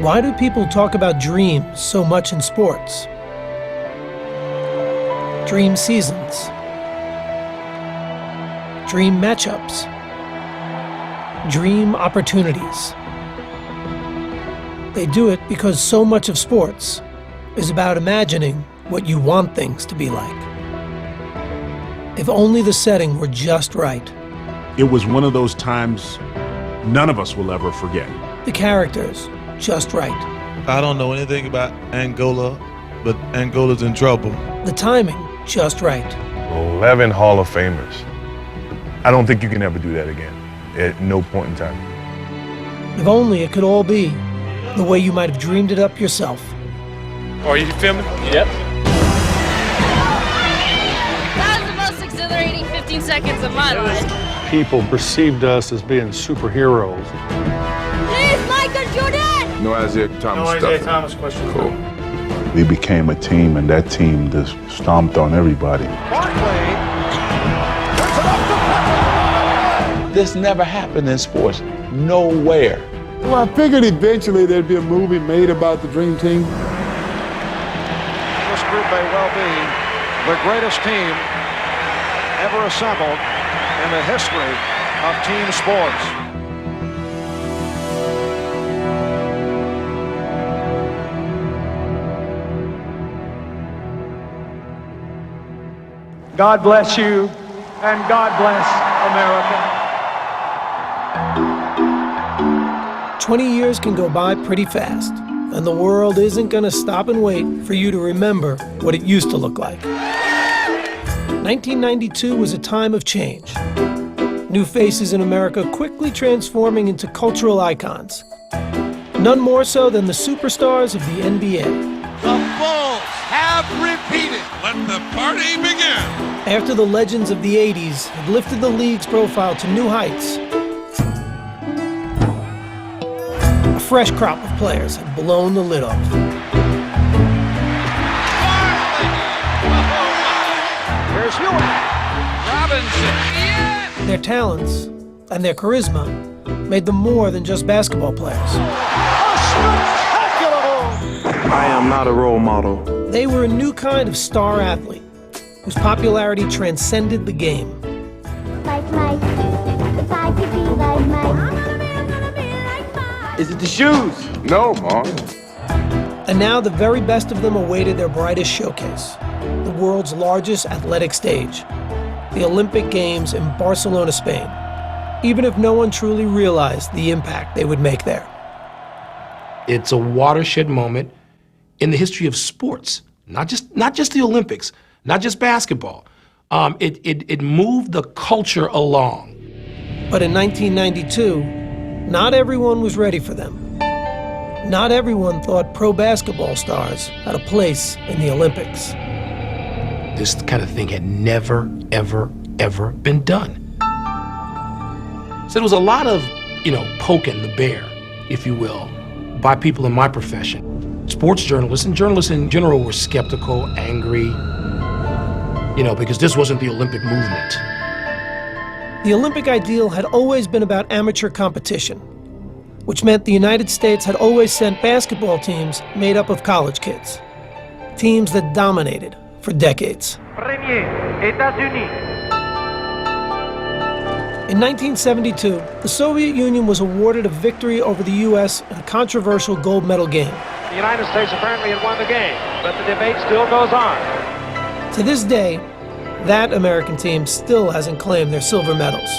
Why do people talk about dreams so much in sports? Dream seasons, dream matchups, dream opportunities. They do it because so much of sports is about imagining what you want things to be like. If only the setting were just right. It was one of those times none of us will ever forget. The characters just right. I don't know anything about Angola, but Angola's in trouble. The timing just right. 11 Hall of Famers. I don't think you can ever do that again, at no point in time. If only it could all be the way you might have dreamed it up yourself. Are you filming? Yep. That was the most exhilarating 15 seconds of my life. People perceived us as being superheroes. Please, Michael Jordan! No Isaiah Thomas. No Isaiah Thomas question. Cool. We became a team, and that team just stomped on everybody. This never happened in sports, nowhere. Well, I figured eventually there'd be a movie made about the Dream Team. This group may well be the greatest team ever assembled in the history of team sports. God bless you, and God bless America. 20 years can go by pretty fast, and the world isn't going to stop and wait for you to remember what it used to look like. 1992 was a time of change. New faces in America quickly transforming into cultural icons. None more so than the superstars of the NBA. The Bulls have repeated. Let the party begin. After the legends of the 80s had lifted the league's profile to new heights, a fresh crop of players had blown the lid off. Here's Ewing. Robinson. Yeah. Their talents and their charisma made them more than just basketball players. I am not a role model. They were a new kind of star athlete whose popularity transcended the game. Like Mike, if I could be like Mike. Is it the shoes? No, Mom. And now the very best of them awaited their brightest showcase, the world's largest athletic stage, the Olympic Games in Barcelona, Spain, even if no one truly realized the impact they would make there. It's a watershed moment in the history of sports, not just the Olympics, not just basketball. It moved the culture along. But in 1992, not everyone was ready for them. Not everyone thought pro basketball stars had a place in the Olympics. This kind of thing had never, ever, ever been done. So there was a lot of, poking the bear, if you will, by people in my profession. Sports journalists and journalists in general were skeptical, angry, because this wasn't the Olympic movement. The Olympic ideal had always been about amateur competition, which meant the United States had always sent basketball teams made up of college kids, teams that dominated for decades. In 1972, the Soviet Union was awarded a victory over the U.S. in a controversial gold medal game. The United States apparently had won the game, but the debate still goes on. To this day, that American team still hasn't claimed their silver medals.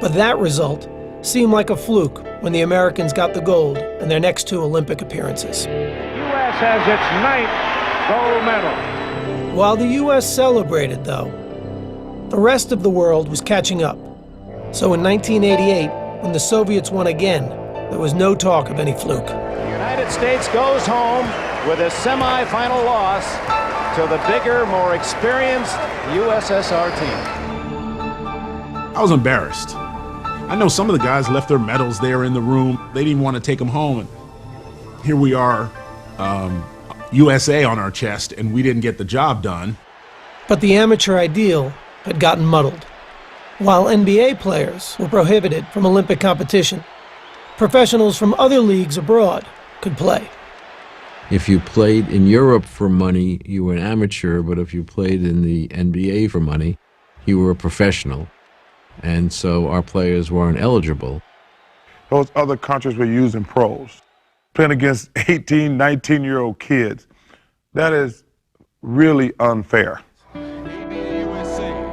But that result seemed like a fluke when the Americans got the gold in their next two Olympic appearances. U.S. has its 9th gold medal. While the U.S. celebrated, though, the rest of the world was catching up. So in 1988, when the Soviets won again, there was no talk of any fluke. The United States goes home with a semi-final loss to the bigger, more experienced USSR team. I was embarrassed. I know some of the guys left their medals there in the room. They didn't want to take them home. And here we are, USA on our chest, and we didn't get the job done. But the amateur ideal had gotten muddled. While NBA players were prohibited from Olympic competition, Professionals from other leagues abroad could play. If you played in Europe for money, you were an amateur, but if you played in the NBA for money, you were a professional. And so our players weren't eligible. Those other countries were using pros. Playing against 18, 19-year-old kids, that is really unfair.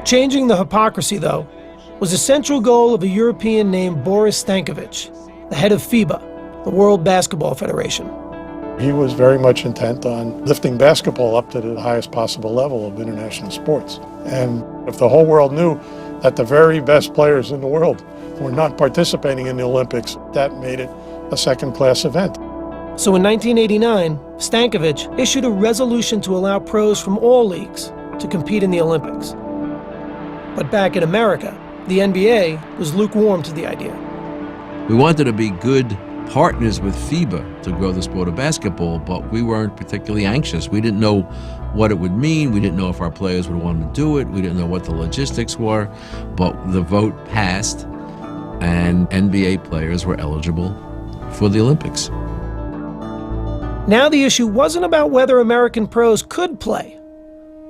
Changing the hypocrisy, though, was a central goal of a European named Boris Stankovic, the head of FIBA, the World Basketball Federation. He was very much intent on lifting basketball up to the highest possible level of international sports. And if the whole world knew that the very best players in the world were not participating in the Olympics, that made it a second-class event. So in 1989, Stankovic issued a resolution to allow pros from all leagues to compete in the Olympics. But back in America, the NBA was lukewarm to the idea. We wanted to be good partners with FIBA to grow the sport of basketball, but we weren't particularly anxious. We didn't know what it would mean. We didn't know if our players would want to do it. We didn't know what the logistics were, but the vote passed and NBA players were eligible for the Olympics. Now the issue wasn't about whether American pros could play,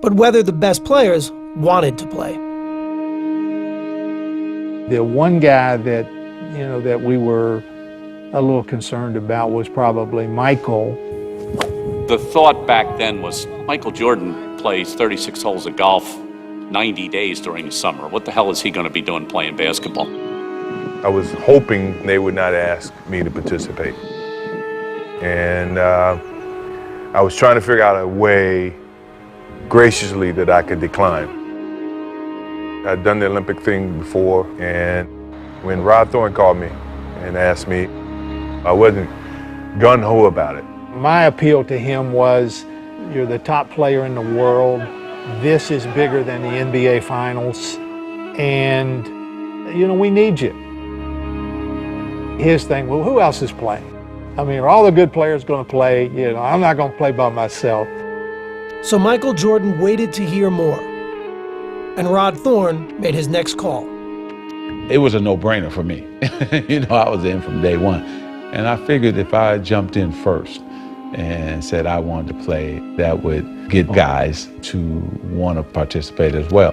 but whether the best players wanted to play. The one guy that, that we were a little concerned about was probably Michael. The thought back then was Michael Jordan plays 36 holes of golf 90 days during the summer. What the hell is he going to be doing playing basketball? I was hoping they would not ask me to participate. And I was trying to figure out a way graciously that I could decline. I'd done the Olympic thing before, and when Rod Thorne called me and asked me, I wasn't gung-ho about it. My appeal to him was, you're the top player in the world. This is bigger than the NBA Finals, and, we need you. His thing, well, who else is playing? I mean, are all the good players going to play? I'm not going to play by myself. So Michael Jordan waited to hear more. And Rod Thorne made his next call. It was a no-brainer for me. I was in from day one. And I figured if I jumped in first and said I wanted to play, that would get guys to want to participate as well.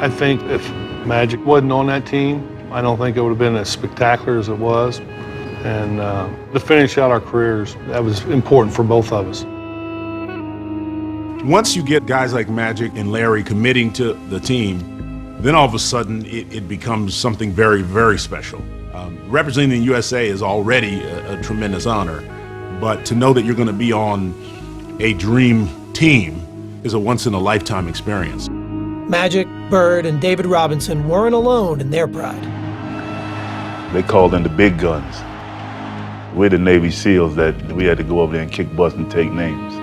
I think if Magic wasn't on that team, I don't think it would have been as spectacular as it was. And to finish out our careers, that was important for both of us. Once you get guys like Magic and Larry committing to the team, then all of a sudden it becomes something very, very special. Representing the USA is already a tremendous honor, but to know that you're going to be on a dream team is a once-in-a-lifetime experience. Magic, Bird, and David Robinson weren't alone in their pride. They called in the big guns. We're the Navy SEALs that we had to go over there and kick butt and take names.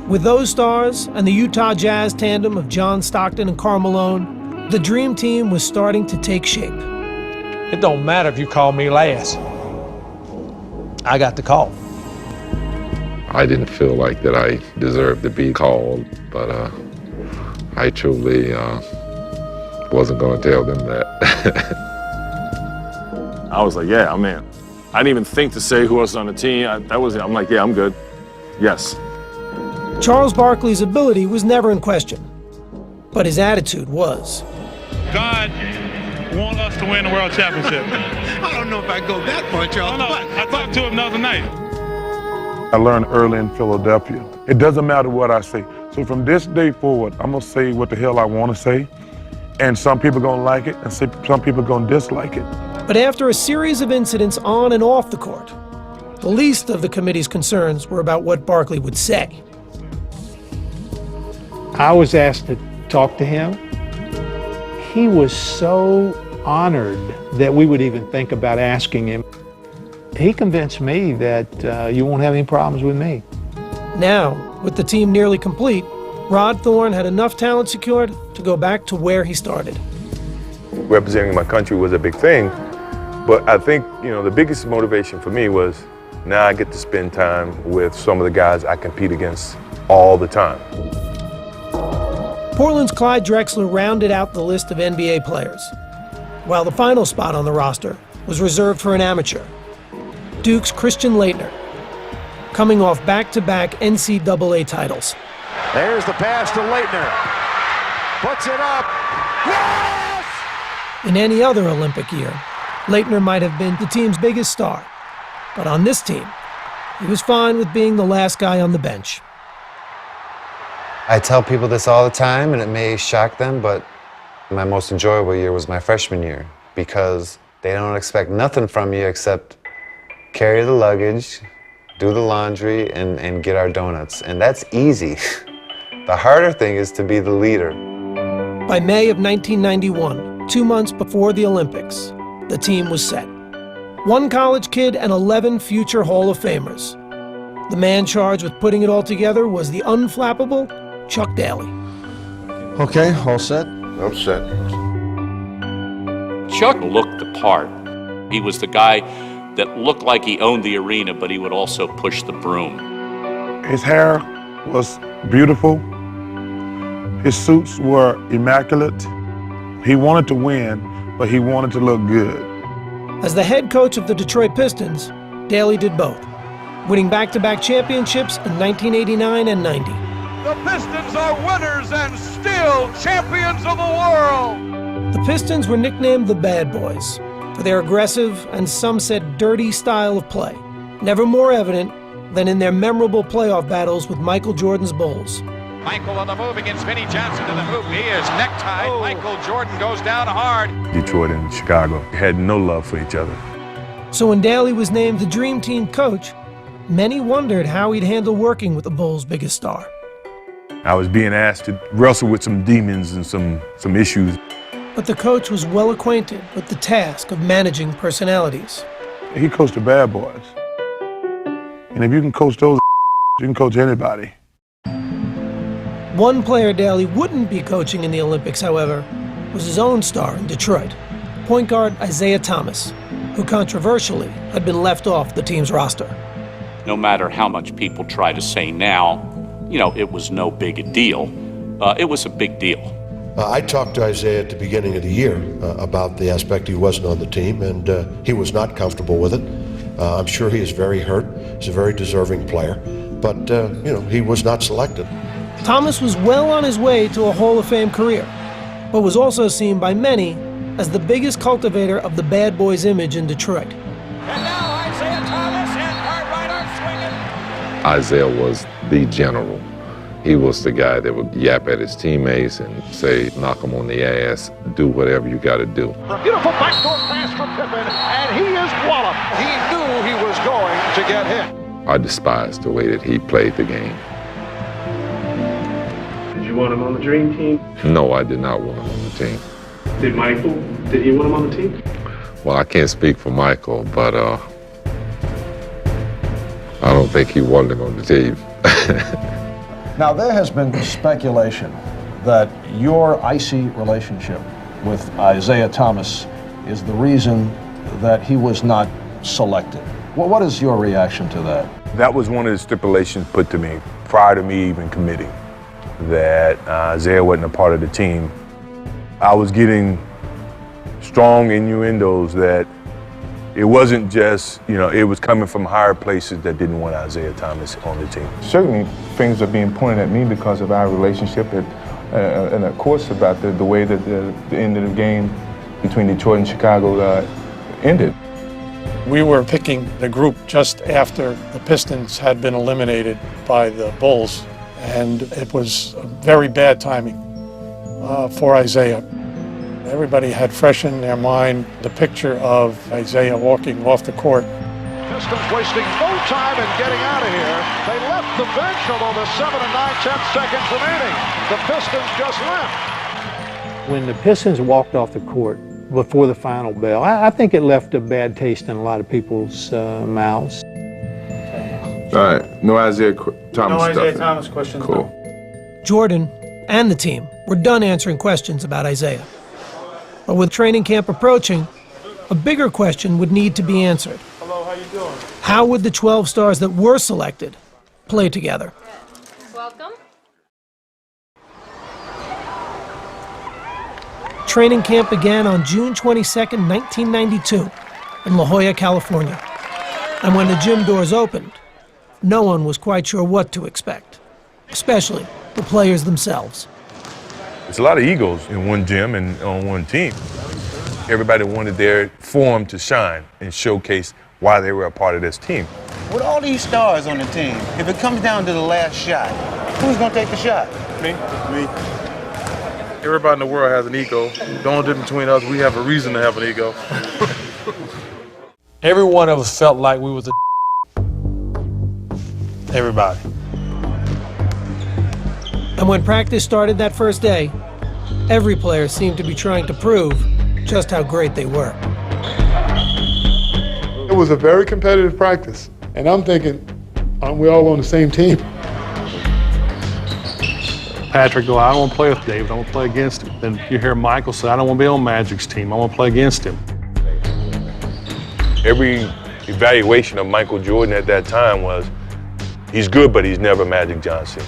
With those stars and the Utah Jazz tandem of John Stockton and Karl Malone, the dream team was starting to take shape. It don't matter if you call me last. I got the call. I didn't feel like that I deserved to be called, but I truly wasn't going to tell them that. I was like, yeah, I'm in. I didn't even think to say who else was on the team. I'm like, yeah, I'm good. Yes. Charles Barkley's ability was never in question, but his attitude was. God want us to win the world championship. I don't know if I go that far, Charles. No, I talked to him the other night. I learned early in Philadelphia. It doesn't matter what I say. So from this day forward, I'm going to say what the hell I want to say. And some people are going to like it, and some people are going to dislike it. But after a series of incidents on and off the court, the least of the committee's concerns were about what Barkley would say. I was asked to talk to him. He was so honored that we would even think about asking him. He convinced me that you won't have any problems with me. Now, with the team nearly complete, Rod Thorne had enough talent secured to go back to where he started. Representing my country was a big thing, but I think, the biggest motivation for me was now I get to spend time with some of the guys I compete against all the time. Portland's Clyde Drexler rounded out the list of NBA players, while the final spot on the roster was reserved for an amateur, Duke's Christian Laettner, coming off back-to-back NCAA titles. There's the pass to Laettner. Puts it up. Yes! In any other Olympic year, Laettner might have been the team's biggest star. But on this team, he was fine with being the last guy on the bench. I tell people this all the time, and it may shock them, but my most enjoyable year was my freshman year because they don't expect nothing from you except carry the luggage, do the laundry, and get our donuts. And that's easy. The harder thing is to be the leader. By May of 1991, 2 months before the Olympics, the team was set. 1 college kid and 11 future Hall of Famers. The man charged with putting it all together was the unflappable Chuck Daly. Okay, all set? I'm set. Chuck looked the part. He was the guy that looked like he owned the arena, but he would also push the broom. His hair was beautiful. His suits were immaculate. He wanted to win, but he wanted to look good. As the head coach of the Detroit Pistons, Daly did both, winning back-to-back championships in 1989 and 90. The Pistons are winners and still champions of the world. The Pistons were nicknamed the Bad Boys for their aggressive and some said dirty style of play, never more evident than in their memorable playoff battles with Michael Jordan's Bulls. Michael on the move against Vinnie Johnson to the hoop. He is necktied. Michael Jordan goes down hard. Detroit and Chicago had no love for each other. So when Daly was named the Dream Team coach, many wondered how he'd handle working with the Bulls' biggest star. I was being asked to wrestle with some demons and some issues. But the coach was well acquainted with the task of managing personalities. He coached the bad boys. And if you can coach those, you can coach anybody. One player Daly wouldn't be coaching in the Olympics, however, was his own star in Detroit, point guard Isiah Thomas, who controversially had been left off the team's roster. No matter how much people try to say now, it was no big a deal. It was a big deal. I talked to Isiah at the beginning of the year about the aspect he wasn't on the team, and he was not comfortable with it. I'm sure he is very hurt. He's a very deserving player, but he was not selected. Thomas was well on his way to a Hall of Fame career, but was also seen by many as the biggest cultivator of the Bad Boys image in Detroit. And now Isiah Thomas and Hart Rider swinging. Isiah was the general. He was the guy that would yap at his teammates and say, knock them on the ass, do whatever you got to do. A beautiful backdoor pass from Pippen, and he is walloped. He knew he was going to get hit. I despised the way that he played the game. Did you want him on the Dream Team? No, I did not want him on the team. Did Michael? Did you want him on the team? Well, I can't speak for Michael, but I don't think he wanted him on the team. Now, there has been speculation that your icy relationship with Isiah Thomas is the reason that he was not selected. Well, what is your reaction to that? That was one of the stipulations put to me prior to me even committing, that Isiah wasn't a part of the team. I was getting strong innuendos that it wasn't just, it was coming from higher places that didn't want Isiah Thomas on the team. Certainly things are being pointed at me because of our relationship and of course about the way that the end of the game between Detroit and Chicago ended. We were picking the group just after the Pistons had been eliminated by the Bulls, and it was very bad timing for Isiah. Everybody had fresh in their mind the picture of Isiah walking off the court. Pistons wasting no time in getting out of here. They left the bench, although there's 7 and 9 seconds remaining. The Pistons just left. When the Pistons walked off the court before the final bell, I think it left a bad taste in a lot of people's mouths. All right, no Isiah Thomas No Isiah stuff. Thomas questions. Cool. Jordan and the team were done answering questions about Isiah. But with training camp approaching, a bigger question would need to be answered. Hello, how you doing? How would the 12 stars that were selected play together? Welcome. Training camp began on June 22, 1992, in La Jolla, California. And when the gym doors opened, no one was quite sure what to expect, especially the players themselves. There's a lot of egos in one gym and on one team. Everybody wanted their form to shine and showcase why they were a part of this team. With all these stars on the team, if it comes down to the last shot, who's gonna take the shot? Me. Everybody in the world has an ego. The only difference between us, we have a reason to have an ego. Every one of us felt like we was everybody. And when practice started that first day, every player seemed to be trying to prove just how great they were. It was a very competitive practice, and I'm thinking, aren't we all on the same team? Patrick go, I don't want to play with David, I want to play against him. Then you hear Michael say, I don't want to be on Magic's team, I want to play against him. Every evaluation of Michael Jordan at that time was, he's good, but he's never Magic Johnson.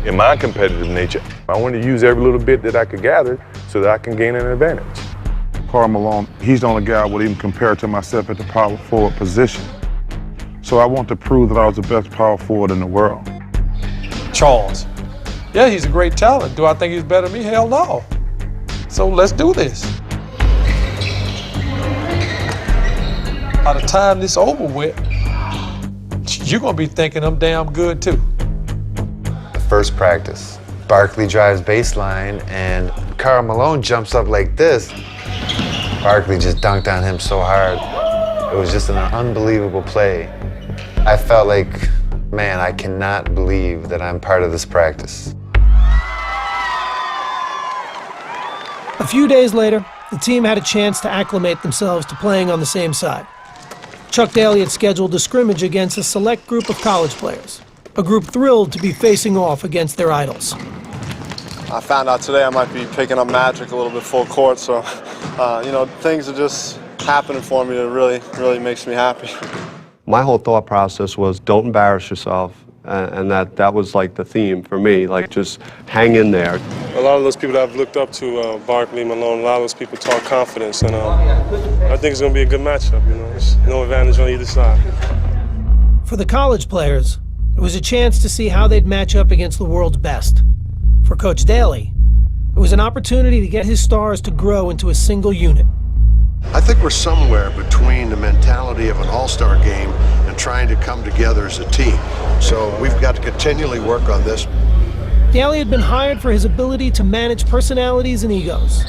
In my competitive nature, I wanted to use every little bit that I could gather so that I can gain an advantage. Karl Malone, he's the only guy I would even compare to myself at the power forward position. So I want to prove that I was the best power forward in the world. Charles. Yeah, he's a great talent. Do I think he's better than me? Hell no. So let's do this. By the time this over with, you're gonna be thinking I'm damn good too. The first practice, Barkley drives baseline and Karl Malone jumps up like this. Barkley just dunked on him so hard. It was just an unbelievable play. I felt like, man, I cannot believe that I'm part of this practice. A few days later, the team had a chance to acclimate themselves to playing on the same side. Chuck Daly had scheduled a scrimmage against a select group of college players, a group thrilled to be facing off against their idols. I found out today I might be picking up Magic a little bit full court, so things are just happening for me that really makes me happy. My whole thought process was don't embarrass yourself, and that was like the theme for me, like just hang in there. A lot of those people that I've looked up to, Barkley, Malone, a lot of those people talk confidence, and I think it's going to be a good matchup. There's no advantage on either side. For the college players, it was a chance to see how they'd match up against the world's best. For Coach Daly, it was an opportunity to get his stars to grow into a single unit. I think we're somewhere between the mentality of an all-star game and trying to come together as a team. So we've got to continually work on this. Daly had been hired for his ability to manage personalities and egos.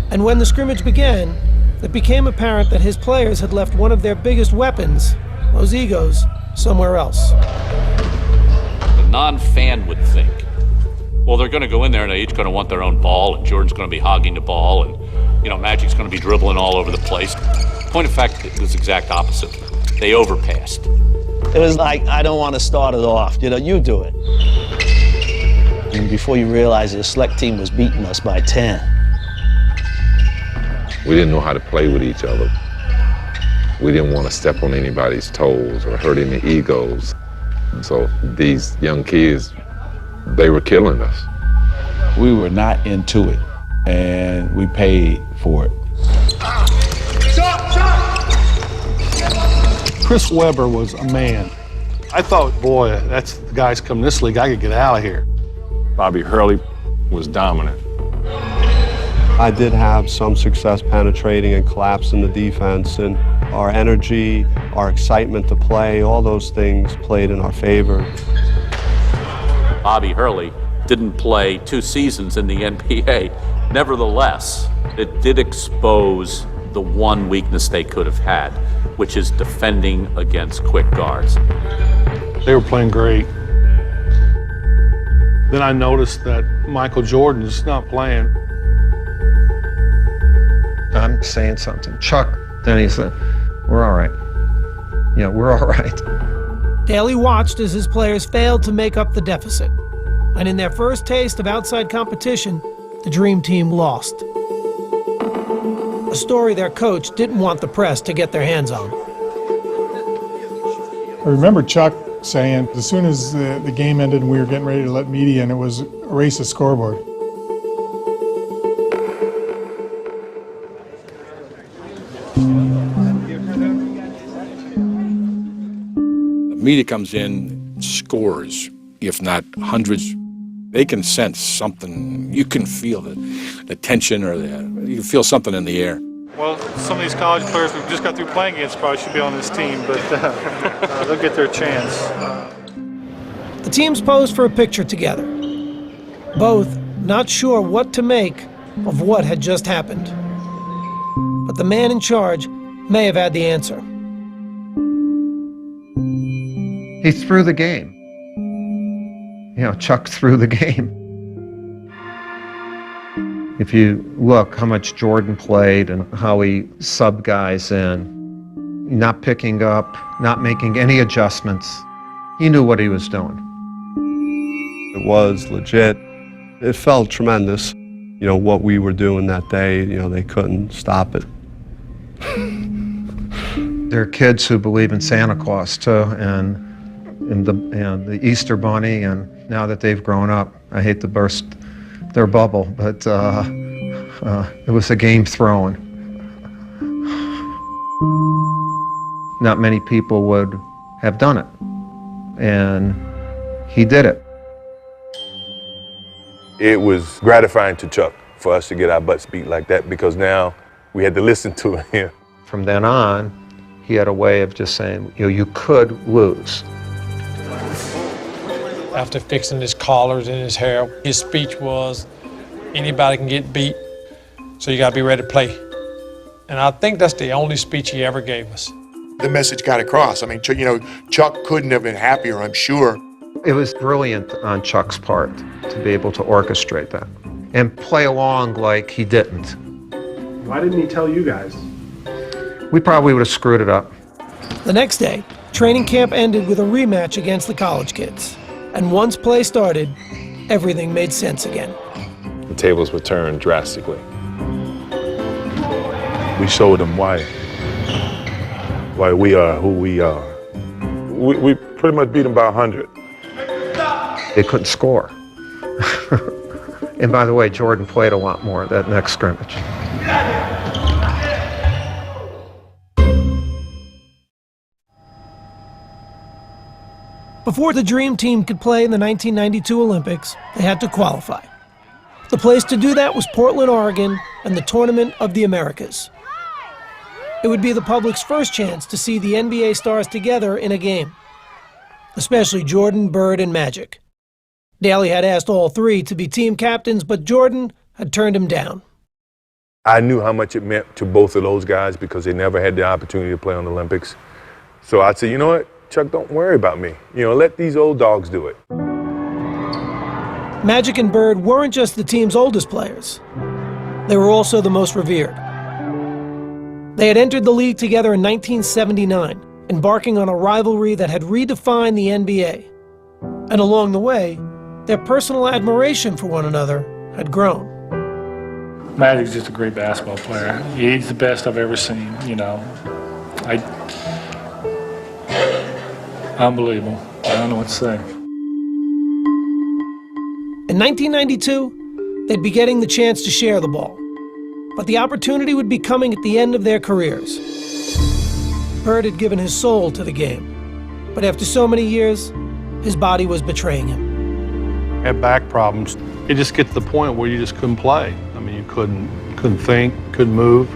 And when the scrimmage began, it became apparent that his players had left one of their biggest weapons, those egos, somewhere else. The non-fan would think, well, they're going to go in there and they're each going to want their own ball, and Jordan's going to be hogging the ball, and Magic's going to be dribbling all over the place. Point of fact, it was the exact opposite. They overpassed. It was like, I don't want to start it off. You do it. And before you realize it, the select team was beating us by 10. We didn't know how to play with each other. We didn't want to step on anybody's toes or hurt any egos. So these young kids, they were killing us. We were not into it, and we paid for it. Chris Webber was a man. I thought, boy, that's the guys coming this league, I could get out of here. Bobby Hurley was dominant. I did have some success penetrating and collapsing the defense, and our energy, our excitement to play, all those things played in our favor. Bobby Hurley didn't play 2 seasons in the NBA. Nevertheless, it did expose the one weakness they could have had, which is defending against quick guards. They were playing great. Then I noticed that Michael Jordan is not playing. I'm saying something. Chuck, then he said, we're all right. Yeah, we're all right. Daly watched as his players failed to make up the deficit. And in their first taste of outside competition, the Dream Team lost. A story their coach didn't want the press to get their hands on. I remember Chuck saying, as soon as the game ended and we were getting ready to let media in, it was erase the scoreboard. Media comes in, scores, if not hundreds. They can sense something. You can feel the tension, or you can feel something in the air. Well, some of these college players we've just got through playing against probably should be on this team, but they'll get their chance. The teams posed for a picture together, both not sure what to make of what had just happened. But the man in charge may have had the answer. He threw the game. You know, Chuck threw the game. If you look how much Jordan played and how he subbed guys in, not picking up, not making any adjustments, he knew what he was doing. It was legit. It felt tremendous. You know, what we were doing that day, you know, they couldn't stop it. There are kids who believe in Santa Claus too, and the Easter Bunny, and now that they've grown up, I hate to burst their bubble, but it was a game thrown. Not many people would have done it, and he did it. It was gratifying to Chuck for us to get our butts beat like that, because now we had to listen to him. From then on, he had a way of just saying, you know, you could lose. After fixing his collars and his hair, his speech was, anybody can get beat, so you gotta be ready to play. And I think that's the only speech he ever gave us. The message got across. I mean, you know, Chuck couldn't have been happier, I'm sure. It was brilliant on Chuck's part to be able to orchestrate that and play along like he didn't. Why didn't he tell you guys? We probably would have screwed it up. The next day, training camp ended with a rematch against the college kids. And once play started, everything made sense again. The tables were turned drastically. We showed them why we are who we are. We pretty much beat them by 100. They couldn't score. And by the way, Jordan played a lot more that next scrimmage. Before the Dream Team could play in the 1992 Olympics, they had to qualify. The place to do that was Portland, Oregon, and the Tournament of the Americas. It would be the public's first chance to see the NBA stars together in a game, especially Jordan, Bird, and Magic. Daly had asked all three to be team captains, but Jordan had turned him down. I knew how much it meant to both of those guys because they never had the opportunity to play on the Olympics. So I said, you know what, Chuck, don't worry about me. You know, let these old dogs do it. Magic and Bird weren't just the team's oldest players. They were also the most revered. They had entered the league together in 1979, embarking on a rivalry that had redefined the NBA. And along the way, their personal admiration for one another had grown. Magic's just a great basketball player. He's the best I've ever seen, you know. Unbelievable. I don't know what to say. In 1992, they'd be getting the chance to share the ball. But the opportunity would be coming at the end of their careers. Bird had given his soul to the game. But after so many years, his body was betraying him. Had back problems. It just gets to the point where you just couldn't play. I mean, you couldn't think, couldn't move,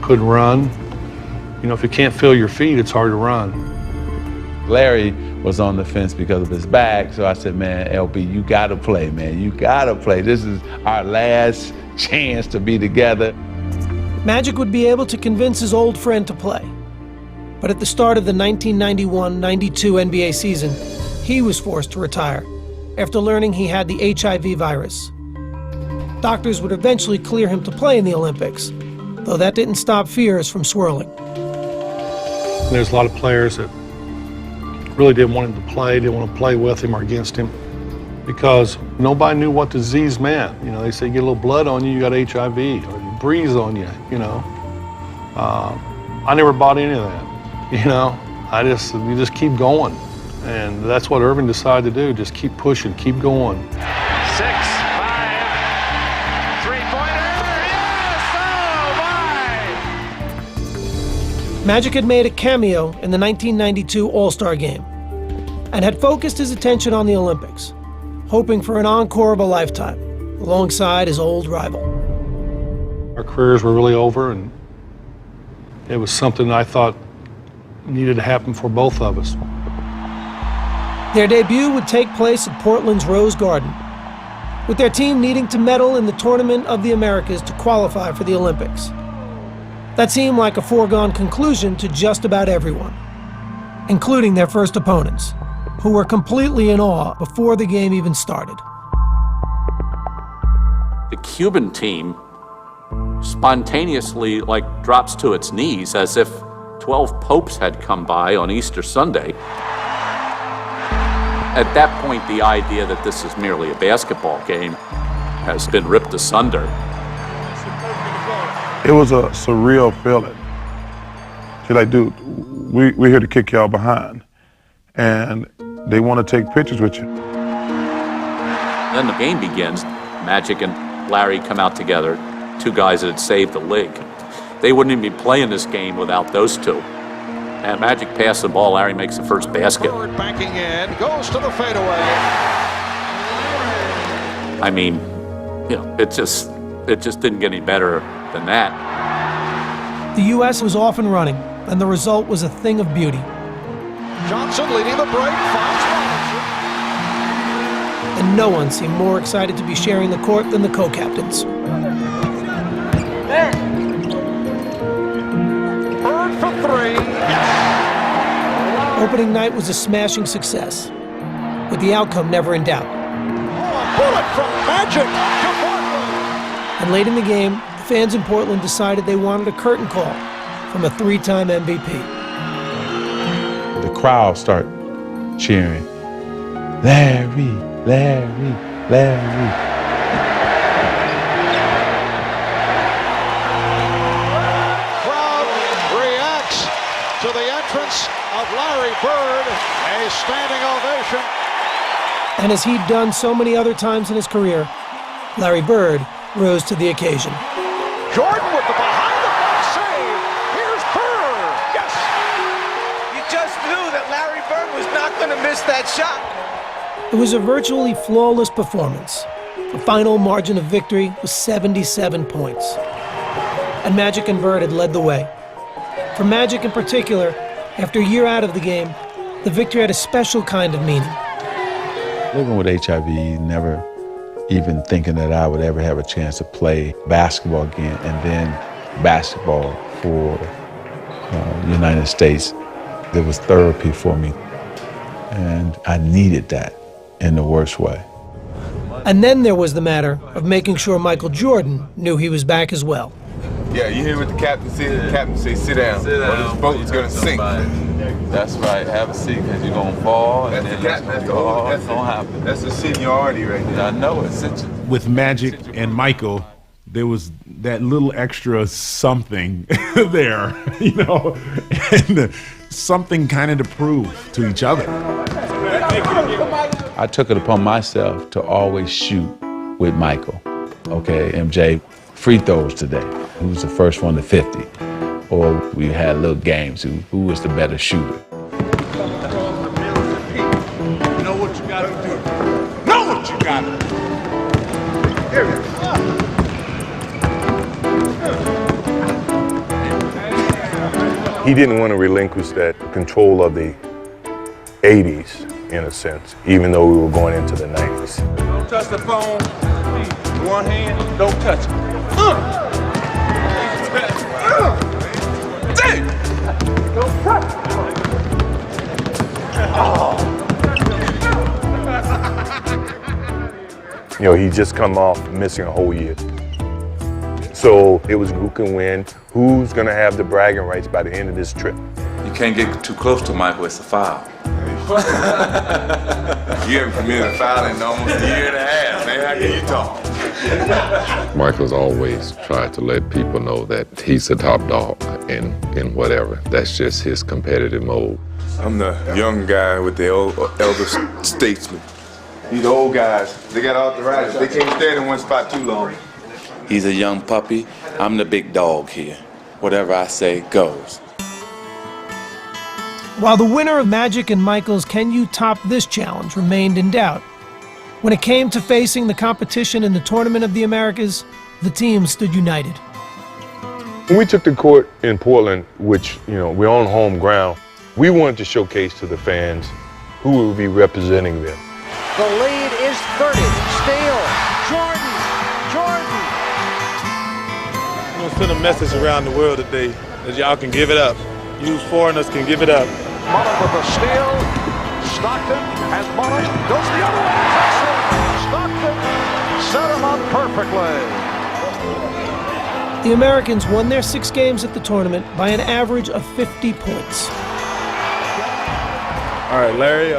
couldn't run. You know, if you can't feel your feet, it's hard to run. Larry was on the fence because of his back, so I said, man, LB, you gotta play, man. You gotta play. This is our last chance to be together. Magic would be able to convince his old friend to play. But at the start of the 1991-92 NBA season, he was forced to retire after learning he had the HIV virus. Doctors would eventually clear him to play in the Olympics, though that didn't stop fears from swirling. There's a lot of players that really didn't want him to play, didn't want to play with him or against him, because nobody knew what disease meant. You know, they say you get a little blood on you, you got HIV, or you breathe on you, you know. I never bought any of that, you know. You just keep going. And that's what Irving decided to do, just keep pushing, keep going. 6, 5, 3-pointer, yes, oh my! Magic had made a cameo in the 1992 All-Star Game and had focused his attention on the Olympics, hoping for an encore of a lifetime alongside his old rival. Our careers were really over, and it was something I thought needed to happen for both of us. Their debut would take place at Portland's Rose Garden, with their team needing to medal in the Tournament of the Americas to qualify for the Olympics. That seemed like a foregone conclusion to just about everyone, including their first opponents, who were completely in awe before the game even started. The Cuban team spontaneously drops to its knees as if 12 popes had come by on Easter Sunday. At that point, the idea that this is merely a basketball game has been ripped asunder. It was a surreal feeling. You're like, dude, we're here to kick y'all behind. And they want to take pictures with you. Then the game begins. Magic and Larry come out together, two guys that had saved the league. They wouldn't even be playing this game without those two. And Magic passed the ball. Larry makes the first basket. Bird backing in, goes to the fadeaway. I mean, it just didn't get any better than that. The U.S. was off and running, and the result was a thing of beauty. Johnson leading the break, finds Robinson. And no one seemed more excited to be sharing the court than the co-captains. Bird for three. Opening night was a smashing success, with the outcome never in doubt. Bullet from Magic to Portland. And late in the game, the fans in Portland decided they wanted a curtain call from a three-time MVP. The crowd start cheering, Larry, Larry, Larry. Crowd reacts to the entrance of Larry Bird, a standing ovation. And as he'd done so many other times in his career, Larry Bird rose to the occasion. Jordan with the behind-the-back save. Here's Bird. Yes. You just knew that Larry Bird was not going to miss that shot. It was a virtually flawless performance. The final margin of victory was 77 points. And Magic and Bird had led the way. For Magic in particular, after a year out of the game, the victory had a special kind of meaning. Living with HIV, never even thinking that I would ever have a chance to play basketball again, and then basketball for the United States. It was therapy for me, and I needed that in the worst way. And then there was the matter of making sure Michael Jordan knew he was back as well. Yeah, you hear what the captain said? The captain say, sit down, or this boat is going to sink. That's right, have a seat, because you're going to fall, and then that's going to happen. That's the seniority right there. I know it. With Magic and Michael, there was that little extra something there, and something kind of to prove to each other. I took it upon myself to always shoot with Michael. Okay, MJ, free throws today. Who's the first one to 50? Or we had little games, who was the better shooter? You know what you got to do. Know what you got to do. Here we go. He didn't want to relinquish that control of the 80s, in a sense, even though we were going into the 90s. Don't touch the phone. One hand, don't touch it. Don't touch it. He just come off missing a whole year. So it was who can win, who's going to have the bragging rights by the end of this trip. You can't get too close to Michael, it's a foul. You haven't committed a foul in almost a year and a half, man. How can you talk? Michael's always tried to let people know that he's the top dog in whatever. That's just his competitive mode. I'm the young guy with the elder statesman. These old guys, they got arthritis. They can't stand in one spot too long. He's a young puppy. I'm the big dog here. Whatever I say goes. While the winner of Magic and Michael's "Can You Top This" challenge remained in doubt, when it came to facing the competition in the Tournament of the Americas, the team stood united. When we took the court in Portland, which, we're on home ground, we wanted to showcase to the fans who would be representing them. The lead is 30. Steele. Jordan. I'm going to send a message around the world today that y'all can give it up. You foreigners can give it up. Mullen with the steal. Stockton has Mullen. Goes the other way. Stockton set him up perfectly. The Americans won their 6 games at the tournament by an average of 50 points. All right, Larry,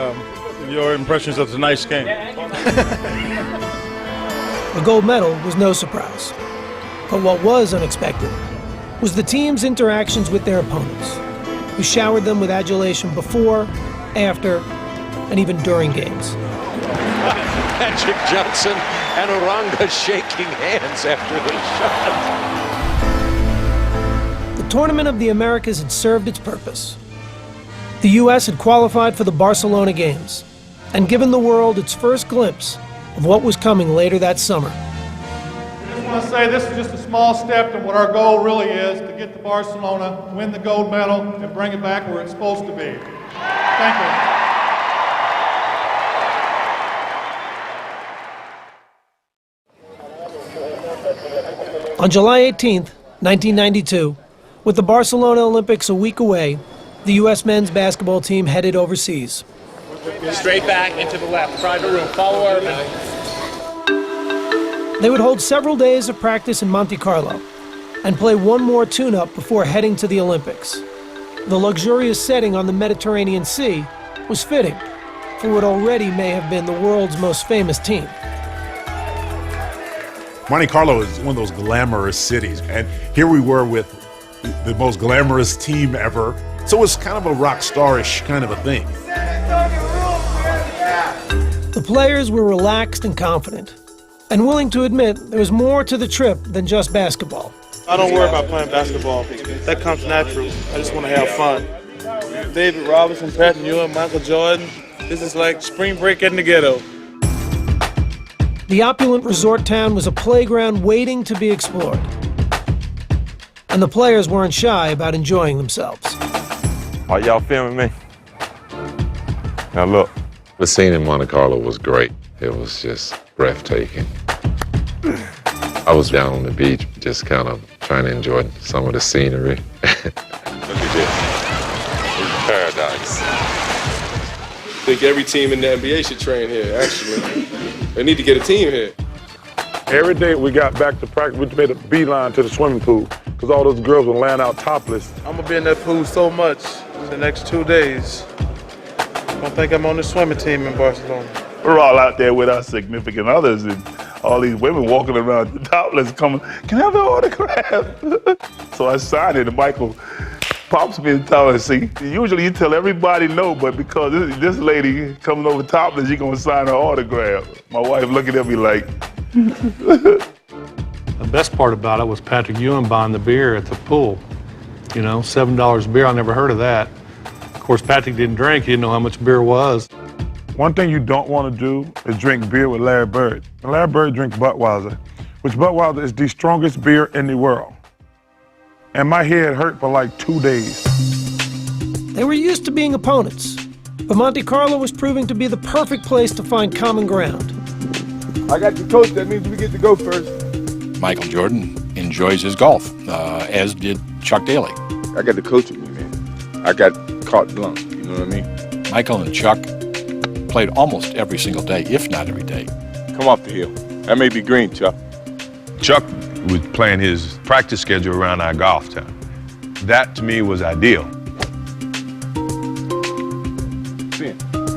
your impressions of tonight's game? The gold medal was no surprise. But what was unexpected was the team's interactions with their opponents, who showered them with adulation before, after, and even during games. Magic Johnson and Oranga shaking hands after the shot. The Tournament of the Americas had served its purpose. The U.S. had qualified for the Barcelona Games and given the world its first glimpse of what was coming later that summer. I just want to say this is just a small step to what our goal really is, to get to Barcelona, win the gold medal, and bring it back where it's supposed to be. Thank you. On July 18th, 1992, with the Barcelona Olympics a week away, the U.S. men's basketball team headed overseas. Straight back into the left, private room, follow Urban. They would hold several days of practice in Monte Carlo and play one more tune-up before heading to the Olympics. The luxurious setting on the Mediterranean Sea was fitting for what already may have been the world's most famous team. Monte Carlo is one of those glamorous cities, and here we were with the most glamorous team ever. So it's kind of a rock star-ish kind of a thing. The players were relaxed and confident, and willing to admit there was more to the trip than just basketball. I don't worry about playing basketball. That comes natural. I just want to have fun. David Robinson, Patrick Ewing, Michael Jordan. This is like spring break in the ghetto. The opulent resort town was a playground waiting to be explored. And the players weren't shy about enjoying themselves. Are y'all filming me? Now look. The scene in Monte Carlo was great. It was just breathtaking. I was down on the beach just kind of trying to enjoy some of the scenery. Look at this. It's paradise. I think every team in the NBA should train here, actually. They need to get a team here. Every day we got back to practice, we made a beeline to the swimming pool because all those girls were laying out topless. I'm going to be in that pool so much the next 2 days. I don't think I'm on the swimming team in Barcelona. We're all out there with our significant others and all these women walking around topless coming, can I have an autograph? So I signed it and Michael pops me and tells me, see, usually you tell everybody no, but because this lady coming over topless, you're going to sign her autograph. My wife looking at me like. The best part about it was Patrick Ewing buying the beer at the pool. You know, $7 beer, I never heard of that. Of course, Patrick didn't drink, he didn't know how much beer was. One thing you don't want to do is drink beer with Larry Bird. And Larry Bird drinks Budweiser, which Budweiser is the strongest beer in the world. And my head hurt for like 2 days. They were used to being opponents, but Monte Carlo was proving to be the perfect place to find common ground. I got the coach, that means we get to go first. Michael Jordan enjoys his golf, as did Chuck Daly. I got the coach with me, man. I got carte blanche, you know what I mean? Michael and Chuck played almost every single day, if not every day. Come off the hill. That may be green, Chuck. Chuck was playing his practice schedule around our golf time. That to me was ideal.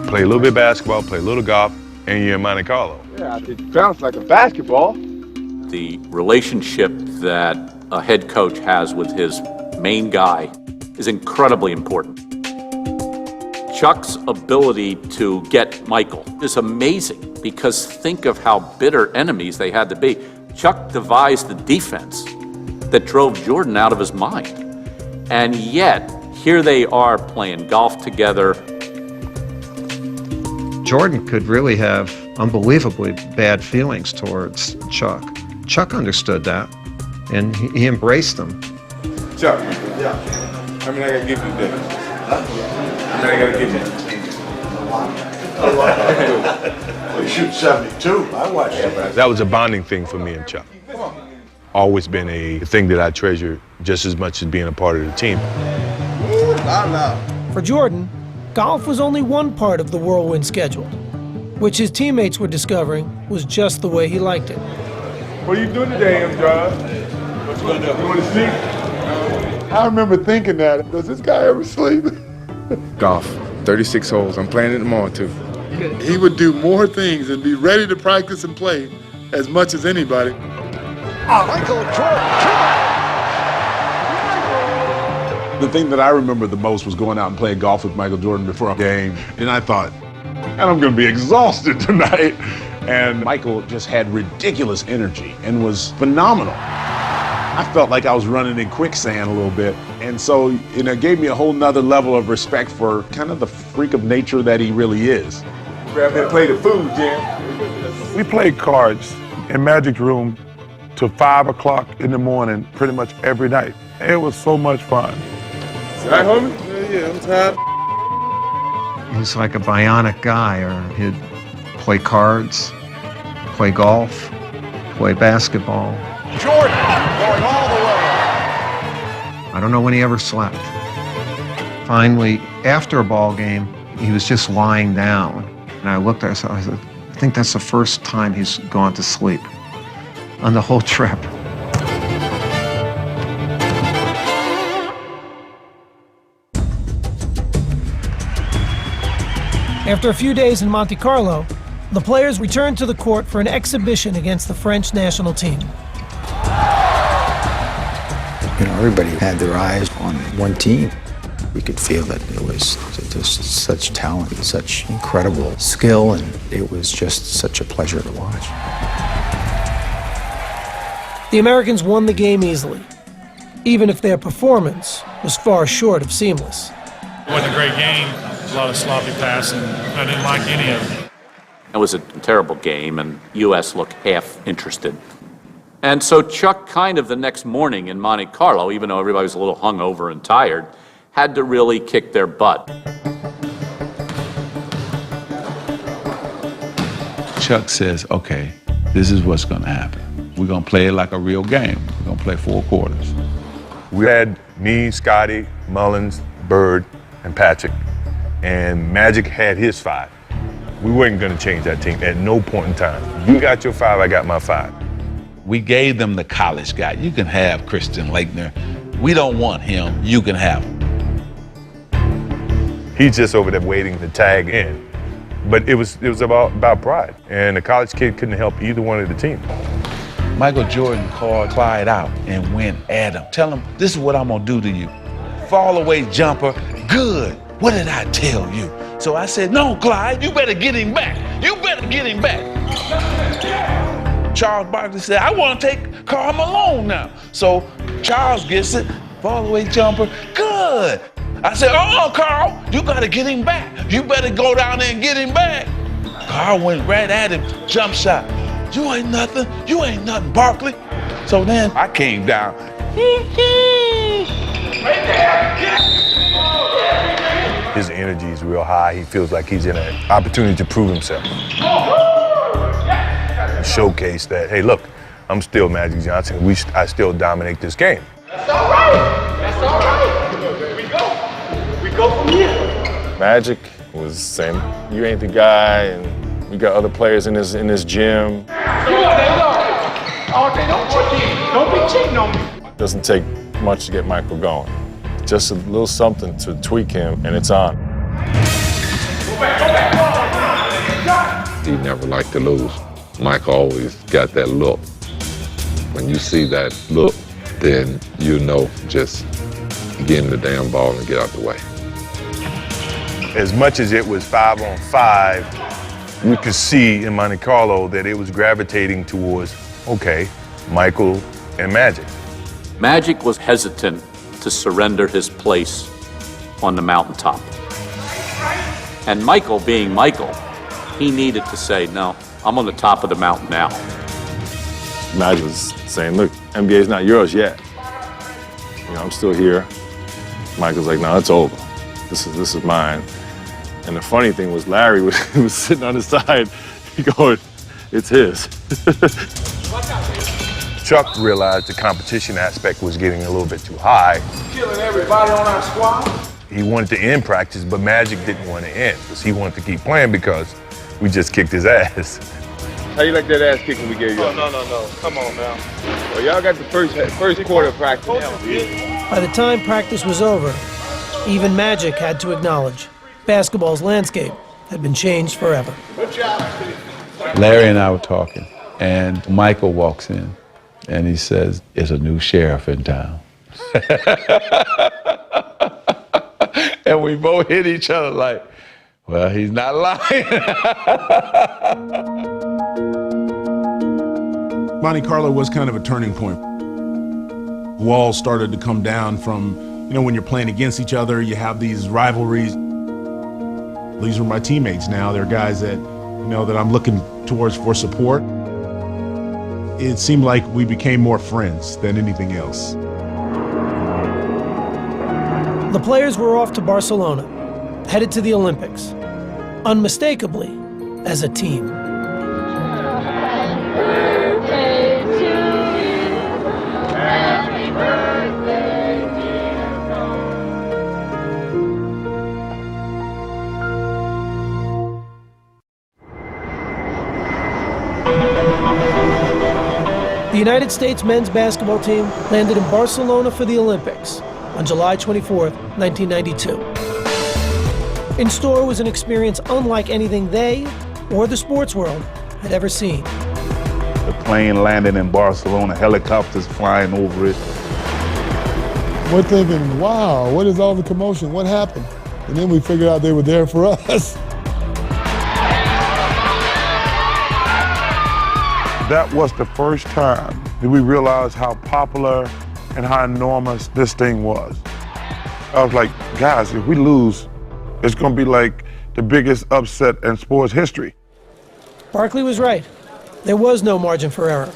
Play a little bit of basketball, play a little golf, and you're in Monte Carlo. Yeah, it sounds like a basketball. The relationship that a head coach has with his main guy is incredibly important. Chuck's ability to get Michael is amazing because think of how bitter enemies they had to be. Chuck devised the defense that drove Jordan out of his mind. And yet, here they are playing golf together. Jordan could really have unbelievably bad feelings towards Chuck. Chuck understood that, and he embraced them. Chuck, yeah. How many I gotta give you today? How many I gotta give you? Well, you shoot 72. I watched that. That was a bonding thing for me and Chuck. Always been a thing that I treasure just as much as being a part of the team. For Jordan, golf was only one part of the whirlwind schedule, which his teammates were discovering was just the way he liked it. What are you doing today, John? What you gonna do? You wanna sleep? I remember thinking that. Does this guy ever sleep? Golf, 36 holes. I'm playing it tomorrow too. He would do more things and be ready to practice and play as much as anybody. Michael Jordan. The thing that I remember the most was going out and playing golf with Michael Jordan before a game. And I thought, and I'm going to be exhausted tonight. And Michael just had ridiculous energy and was phenomenal. I felt like I was running in quicksand a little bit. And so, it gave me a whole nother level of respect for kind of the freak of nature that he really is. Grab that plate of food, Jim. We played cards in Magic's room till 5 o'clock in the morning, pretty much every night. It was so much fun. Right, homie? Yeah, I'm tired. He's like a bionic guy, or he'd play cards, play golf, play basketball. Jordan going all the way. I don't know when he ever slept. Finally, after a ball game, he was just lying down. And I looked at him, I said, I think that's the first time he's gone to sleep on the whole trip. After a few days in Monte Carlo, the players returned to the court for an exhibition against the French national team. Everybody had their eyes on one team. We could feel that it was just such talent, such incredible skill, and it was just such a pleasure to watch. The Americans won the game easily, even if their performance was far short of seamless. It wasn't a great game. A lot of sloppy passing. I didn't like any of it. It was a terrible game, and U.S. looked half interested. And so Chuck kind of the next morning in Monte Carlo, even though everybody was a little hungover and tired, had to really kick their butt. Chuck says, okay, this is what's going to happen. We're going to play it like a real game. We're going to play 4 quarters. We had me, Scotty, Mullins, Bird, and Patrick, and Magic had his 5. We weren't going to change that team at no point in time. You got your 5, I got my 5. We gave them the college guy. You can have Christian Laettner. We don't want him. You can have him. He's just over there waiting to tag in. But it was about pride, and the college kid couldn't help either one of the teams. Michael Jordan called Clyde out and went at him. Tell him, this is what I'm gonna do to you. Fall away jumper, good. What did I tell you? So I said, no, Clyde, you better get him back. You better get him back. Charles Barkley said, I want to take Karl Malone now. So Charles gets it, fall away jumper, good. I said, oh, Karl, you gotta get him back. You better go down there and get him back. Karl went right at him, jump shot. You ain't nothing, Barkley. So then I came down. His energy is real high. He feels like he's in an opportunity to prove himself. Showcase that, hey, look, I'm still Magic Johnson. I still dominate this game. That's all right. That's all right. We go from here. Magic was saying, you ain't the guy, and we got other players in this gym. Oh, they don't cheat. Don't be cheating on me. Doesn't take much to get Michael going. Just a little something to tweak him, and it's on. He never liked to lose. Mike always got that look. When you see that look, then you know just get in the damn ball and get out the way. As much as it was 5-on-5, we could see in Monte Carlo that it was gravitating towards, okay, Michael and Magic. Magic was hesitant to surrender his place on the mountaintop. And Michael, being Michael, he needed to say, no, I'm on the top of the mountain now. Magic was saying, look, NBA's not yours yet. I'm still here. Michael's like, no, it's over. This is mine. And the funny thing was Larry was sitting on the side going, it's his. Chuck realized the competition aspect was getting a little bit too high. Killing everybody on our squad. He wanted to end practice, but Magic didn't want to end because he wanted to keep playing because we just kicked his ass. How you like that ass kicking we gave you? Oh, no. Come on now. Well, y'all got the first quarter of practice now. By the time practice was over, even Magic had to acknowledge basketball's landscape had been changed forever. Good job, Steve. Larry and I were talking, and Michael walks in, and he says, "There's a new sheriff in town." And we both hit each other like, well, he's not lying. Monte Carlo was kind of a turning point. Walls started to come down from, when you're playing against each other, you have these rivalries. These are my teammates now. They're guys that, that I'm looking towards for support. It seemed like we became more friends than anything else. The players were off to Barcelona, headed to the Olympics, unmistakably as a team. The United States men's basketball team landed in Barcelona for the Olympics on July 24, 1992. In store was an experience unlike anything they or the sports world had ever seen. The plane landing in Barcelona, helicopters flying over it. We're thinking, wow, what is all the commotion? What happened? And then we figured out they were there for us. That was the first time that we realized how popular and how enormous this thing was. I was like, guys, if we lose, it's gonna be like the biggest upset in sports history. Barkley was right. There was no margin for error,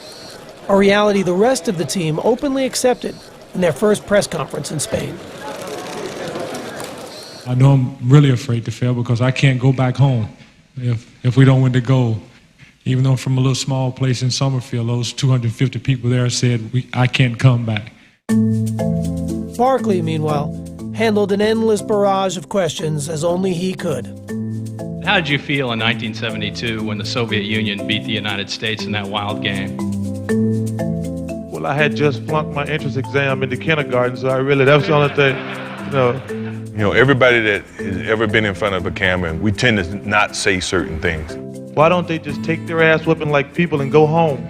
a reality the rest of the team openly accepted in their first press conference in Spain. I know I'm really afraid to fail because I can't go back home if we don't win the gold. Even though from a little small place in Summerfield, those 250 people there said, I can't come back. Barkley, meanwhile, handled an endless barrage of questions as only he could. How did you feel in 1972 when the Soviet Union beat the United States in that wild game? Well, I had just flunked my entrance exam into kindergarten, so that was the only thing, Everybody that has ever been in front of a camera, we tend to not say certain things. Why don't they just take their ass whipping like people and go home?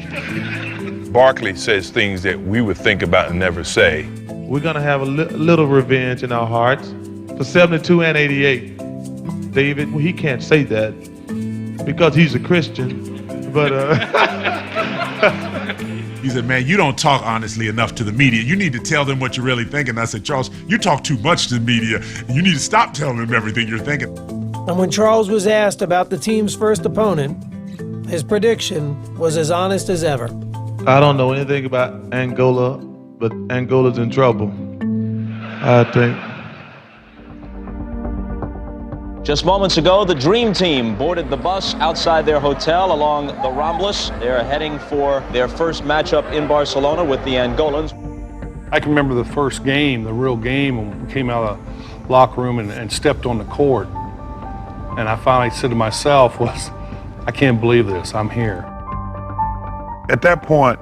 Barkley says things that we would think about and never say. We're gonna have a little revenge in our hearts for 72 and 88. David, he can't say that because he's a Christian, but He said, man, you don't talk honestly enough to the media. You need to tell them what you're really thinking. I said, Charles, you talk too much to the media. You need to stop telling them everything you're thinking. And when Charles was asked about the team's first opponent, his prediction was as honest as ever. I don't know anything about Angola, but Angola's in trouble, I think. Just moments ago, the Dream Team boarded the bus outside their hotel along the Ramblas. They're heading for their first matchup in Barcelona with the Angolans. I can remember the first game, the real game, when we came out of the locker room and stepped on the court. And I finally said to myself, I can't believe this, I'm here. At that point,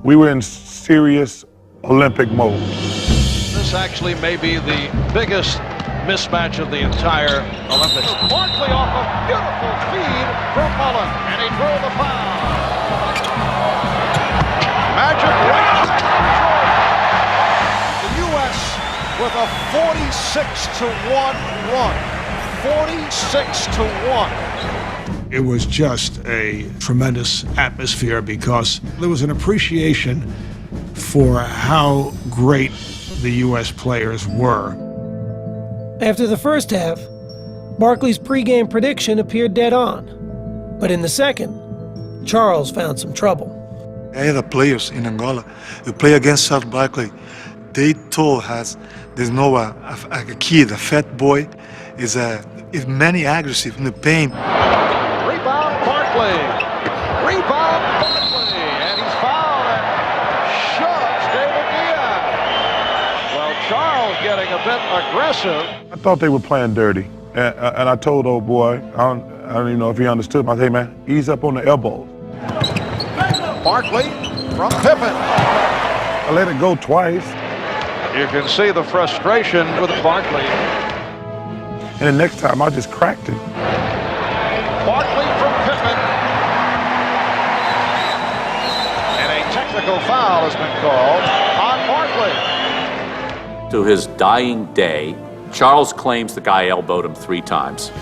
we were in serious Olympic mode. This actually may be the biggest mismatch of the entire Olympics. Barkley off a beautiful feed from Mullen, and he drew the foul. Magic right. The U.S. with a 46-1 run. 46-1. It was just a tremendous atmosphere because there was an appreciation for how great the U.S. players were. After the first half, Barkley's pregame prediction appeared dead on. But in the second, Charles found some trouble. I had players in Angola who play against Charles Barkley. They told us there's no a kid, a fat boy, is many aggressive in the paint. Rebound Barkley. Rebound Barkley. And he's fouled and shoves David Dion. Well, Charles getting a bit aggressive. I thought they were playing dirty. And I told old boy, I don't even know if he understood. I said, hey, man, ease up on the elbows. Barkley from Pippen. I let it go twice. You can see the frustration with Barkley. And the next time, I just cracked it. Barkley from Pippen. And a technical foul has been called on Barkley. To his dying day, Charles claims the guy elbowed him 3 times.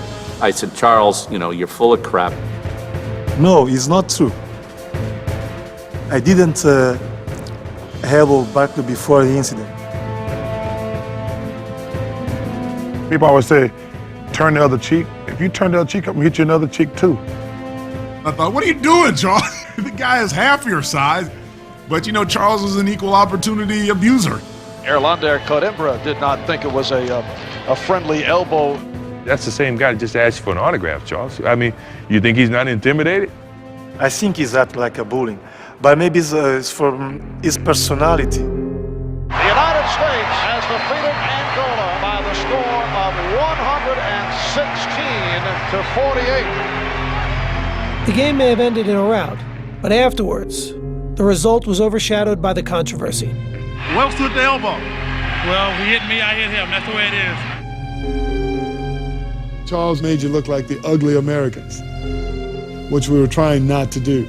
I said, Charles, you're full of crap. No, it's not true. I didn't elbow Barkley before the incident. People always say, turn the other cheek. If you turn the other cheek, I'm gonna hit you another cheek too. I thought, what are you doing, Charles? The guy is half your size, but Charles was an equal opportunity abuser. Erlander Codimbra did not think it was a friendly elbow. That's the same guy that just asked you for an autograph, Charles. I mean, you think he's not intimidated? I think he's act like a bullying, but maybe it's from his personality. The United States has defeated Angola by the score of 116 to 48. The game may have ended in a rout, but afterwards, the result was overshadowed by the controversy. Well stood the elbow. Well, he hit me, I hit him. That's the way it is. Charles made you look like the ugly Americans, which we were trying not to do.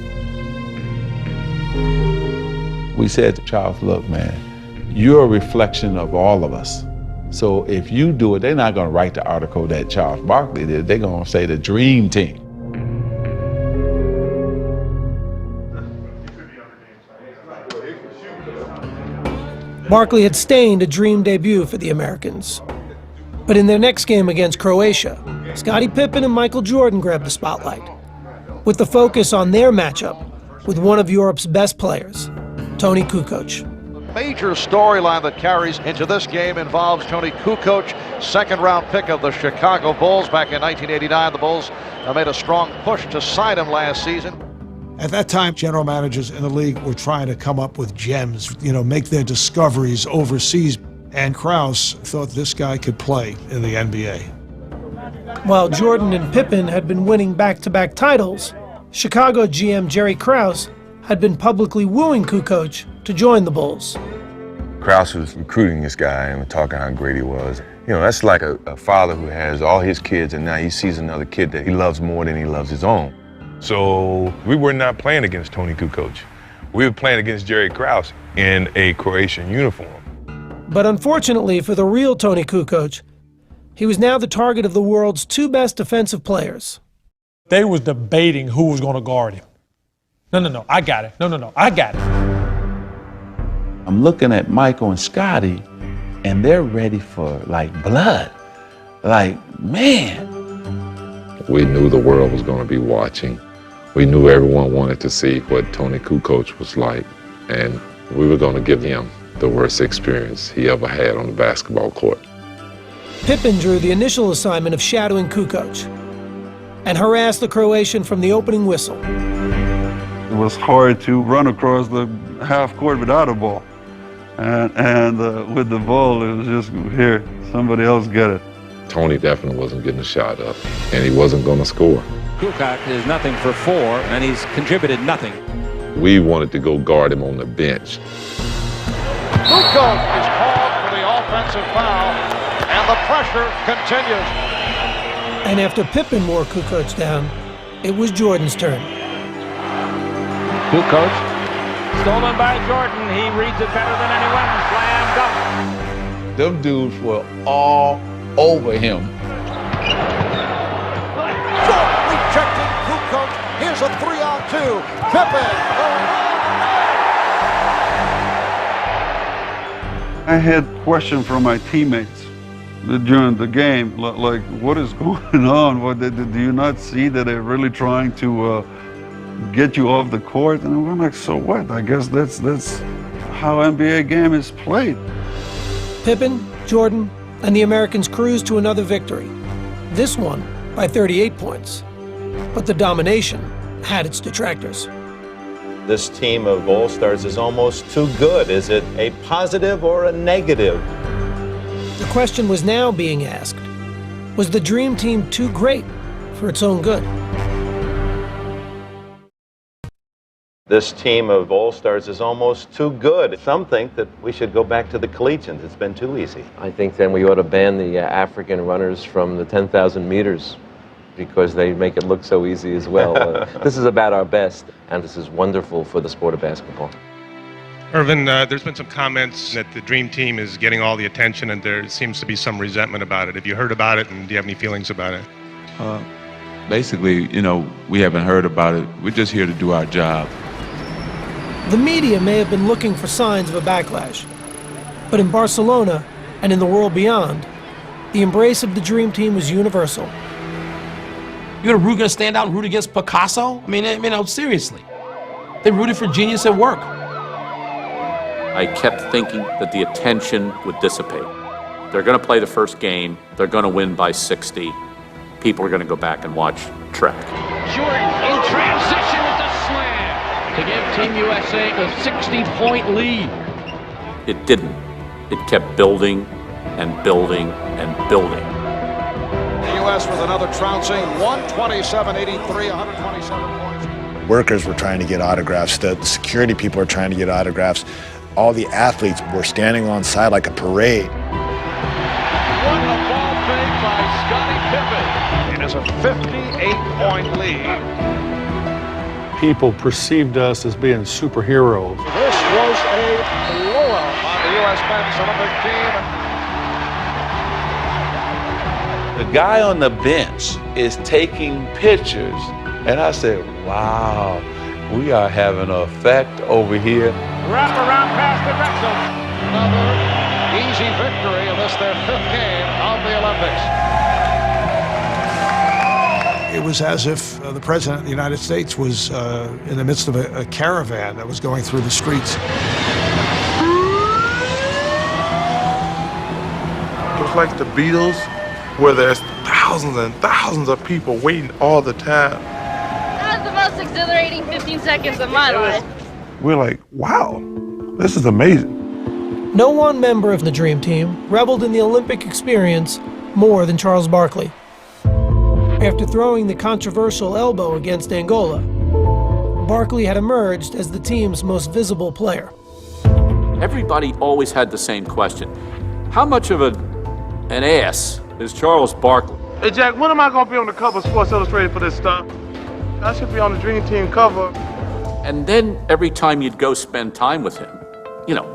We said to Charles, look, man, you're a reflection of all of us. So if you do it, they're not going to write the article that Charles Barkley did. They're going to say the Dream Team. Barkley had stained a dream debut for the Americans. But in their next game against Croatia, Scottie Pippen and Michael Jordan grabbed the spotlight, with the focus on their matchup with one of Europe's best players, Toni Kukoc. Major storyline that carries into this game involves Toni Kukoc, second-round pick of the Chicago Bulls back in 1989. The Bulls made a strong push to sign him last season. At that time, general managers in the league were trying to come up with gems, make their discoveries overseas. And Krause thought this guy could play in the NBA. While Jordan and Pippen had been winning back-to-back titles, Chicago GM Jerry Krause had been publicly wooing Kukoc to join the Bulls. Krause was recruiting this guy and talking how great he was. That's like a father who has all his kids and now he sees another kid that he loves more than he loves his own. So we were not playing against Toni Kukoc. We were playing against Jerry Krause in a Croatian uniform. But unfortunately for the real Toni Kukoc, he was now the target of the world's 2 best defensive players. They was debating who was going to guard him. No, I got it. No, I got it. I'm looking at Michael and Scottie, and they're ready for, blood. Man. We knew the world was going to be watching. We knew everyone wanted to see what Toni Kukoc was like, and we were going to give him the worst experience he ever had on the basketball court. Pippen drew the initial assignment of shadowing Kukoc and harassed the Croatian from the opening whistle. It was hard to run across the half court without a ball. And with the ball, it was just, here, somebody else get it. Toni definitely wasn't getting a shot up, and he wasn't going to score. Kukoc is nothing for 4, and he's contributed nothing. We wanted to go guard him on the bench. Kukoc is called for the offensive foul, and the pressure continues. And after Pippen wore Kukoc down, it was Jordan's turn. Kukoc, stolen by Jordan. He reads it better than anyone. Slam dunk. Them dudes were all over him. Jordan rejecting Kukoc. Here's a 3-on-2. Pippen. I had questions from my teammates. during the game, like, what is going on? Do you not see that they're really trying to get you off the court? And we're like, so what? I guess that's how NBA game is played. Pippen, Jordan, and the Americans cruised to another victory. This one by 38 points. But the domination had its detractors. This team of All-Stars is almost too good. Is it a positive or a negative? The question was now being asked, was the Dream Team too great for its own good? This team of All-Stars is almost too good. Some think that we should go back to the collegians. It's been too easy. I think then we ought to ban the African runners from the 10,000 meters because they make it look so easy as well. This is about our best, and this is wonderful for the sport of basketball. Irvin, there's been some comments that the Dream Team is getting all the attention and there seems to be some resentment about it. Have you heard about it, and do you have any feelings about it? Basically, we haven't heard about it. We're just here to do our job. The media may have been looking for signs of a backlash, but in Barcelona and in the world beyond, the embrace of the Dream Team was universal. You're gonna stand out and root against Picasso? I mean, seriously. They rooted for genius at work. I kept thinking that the attention would dissipate. They're going to play the first game. They're going to win by 60. People are going to go back and watch Trek. Jordan in transition with the slam to give Team USA a 60-point lead. It didn't. It kept building and building and building. The U.S. with another trouncing 127-83, 127 points. Workers were trying to get autographs. The security people were trying to get autographs. All the athletes were standing on side like a parade. What a ball fake by Scottie Pippen. It is a 58-point lead. People perceived us as being superheroes. This was a blowout on the U.S. men's Olympic team. The guy on the bench is taking pictures, and I said, wow, we are having an effect over here. Wrap around pass to Drexel. Another easy victory in this, their 5th game of the Olympics. It was as if the President of the United States was in the midst of a caravan that was going through the streets. It was like the Beatles, where there's thousands and thousands of people waiting all the time. That was the most exhilarating 15 seconds of my life. We're like, wow, this is amazing. No one member of the Dream Team reveled in the Olympic experience more than Charles Barkley. After throwing the controversial elbow against Angola, Barkley had emerged as the team's most visible player. Everybody always had the same question. How much of an ass is Charles Barkley? Hey, Jack, when am I going to be on the cover of Sports Illustrated for this stuff? I should be on the Dream Team cover. And then every time you'd go spend time with him,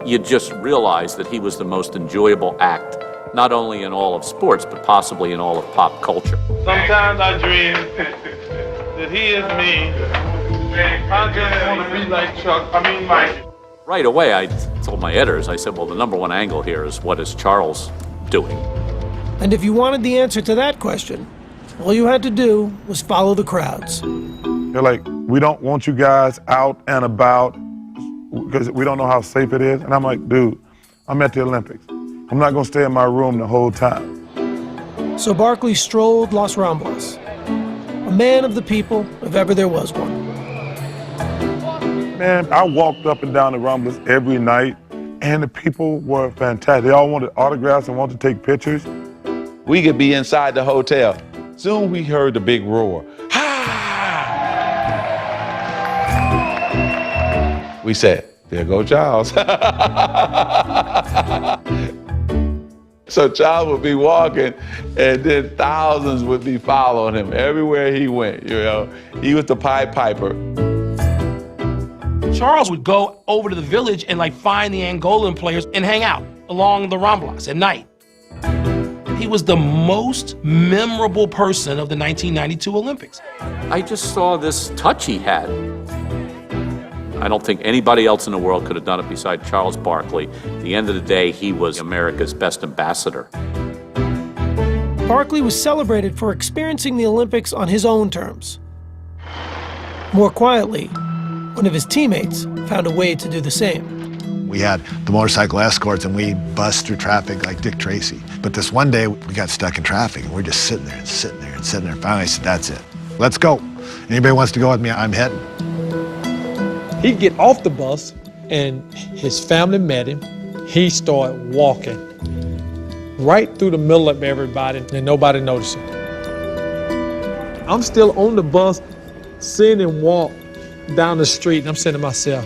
you'd just realize that he was the most enjoyable act, not only in all of sports, but possibly in all of pop culture. Sometimes I dream that he is me. I just want to be like Mike. Right away, I told my editors, I said, well, the number one angle here is what is Charles doing? And if you wanted the answer to that question, all you had to do was follow the crowds. They're like, we don't want you guys out and about because we don't know how safe it is. And I'm like, dude, I'm at the Olympics. I'm not going to stay in my room the whole time. So Barkley strolled Los Ramblas, a man of the people if ever there was one. Man, I walked up and down the Ramblas every night, and the people were fantastic. They all wanted autographs and wanted to take pictures. We could be inside the hotel. Soon we heard the big roar. We said, there go Charles. So Charles would be walking, and then thousands would be following him everywhere he went, He was the Pied Piper. Charles would go over to the village and find the Angolan players and hang out along the Ramblas at night. He was the most memorable person of the 1992 Olympics. I just saw this touch he had. I don't think anybody else in the world could have done it beside Charles Barkley. At the end of the day, he was America's best ambassador. Barkley was celebrated for experiencing the Olympics on his own terms. More quietly, one of his teammates found a way to do the same. We had the motorcycle escorts and we bust through traffic like Dick Tracy. But this one day we got stuck in traffic and we're just sitting there and sitting there and sitting there. Finally I said, that's it. Let's go. Anybody wants to go with me? I'm heading. He'd get off the bus and his family met him. He started walking right through the middle of everybody and nobody noticed him. I'm still on the bus, seeing him walk down the street, and I'm saying to myself,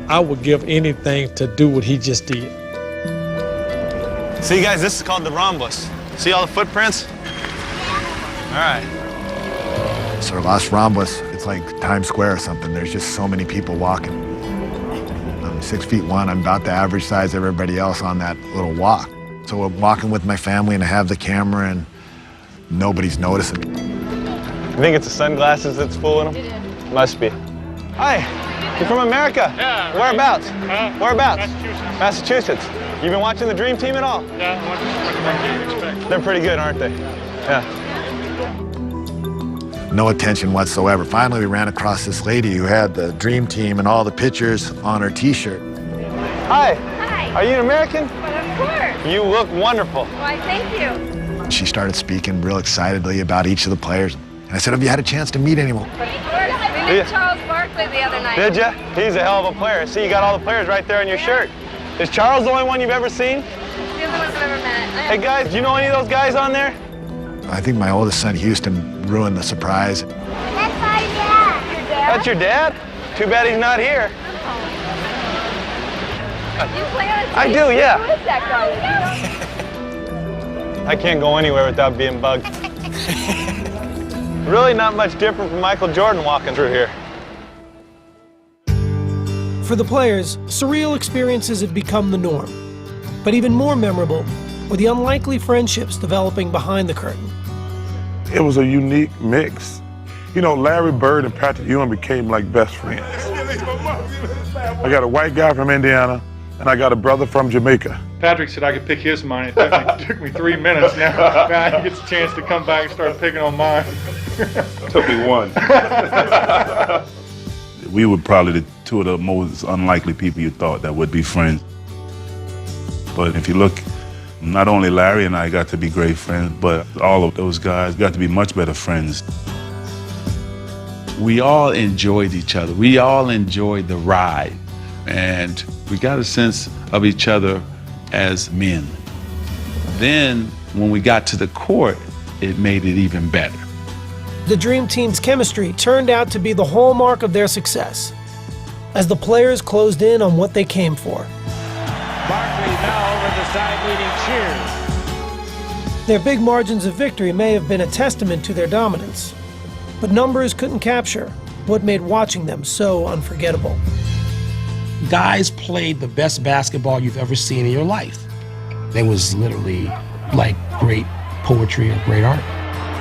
I would give anything to do what he just did. See, guys, this is called the Ramblas. See all the footprints? All right. So Las Ramblas, it's like Times Square or something. There's just so many people walking. I'm 6'1", I'm about the average size of everybody else on that little walk. So I'm walking with my family and I have the camera and nobody's noticing. You think it's the sunglasses that's fooling them? Must be. Hi, you're from America? Yeah. Whereabouts? Whereabouts? Massachusetts. Massachusetts. You been watching the Dream Team at all? Yeah, what do you expect? They're pretty good, aren't they? Yeah. No attention whatsoever. Finally, we ran across this lady who had the Dream Team and all the pictures on her T-shirt. Hi. Hi. Are you an American? But of course. You look wonderful. Why, thank you. She started speaking real excitedly about each of the players. And I said, have you had a chance to meet anyone? But of course. We met Charles Barkley the other night. Did ya? He's a hell of a player. See, you got all the players right there on your shirt. Is Charles the only one you've ever seen? The only ones I've ever met. Hey, guys, do you know any of those guys on there? I think my oldest son, Houston, ruined the surprise. That's my dad. Your dad? That's your dad? Too bad he's not here. You play on a team? I do, yeah. Who is that guy? I can't go anywhere without being bugged. Really not much different from Michael Jordan walking through here. For the players, surreal experiences had become the norm. But even more memorable were the unlikely friendships developing behind the curtain. It was a unique mix. You know, Larry Bird and Patrick Ewing became like best friends. I got a white guy from Indiana, and I got a brother from Jamaica. Patrick said I could pick his mind. It took me 3 minutes. Now he gets a chance to come back and start picking on mine. Took me one. We were probably the two of the most unlikely people you thought that would be friends. But if you look, not only Larry and I got to be great friends, but all of those guys got to be much better friends. We all enjoyed each other. We all enjoyed the ride. And we got a sense of each other as men. Then, when we got to the court, it made it even better. The Dream Team's chemistry turned out to be the hallmark of their success, as the players closed in on what they came for. Barkley now over the side leading cheers. Their big margins of victory may have been a testament to their dominance, but numbers couldn't capture what made watching them so unforgettable. Guys played the best basketball you've ever seen in your life. It was literally like great poetry or great art.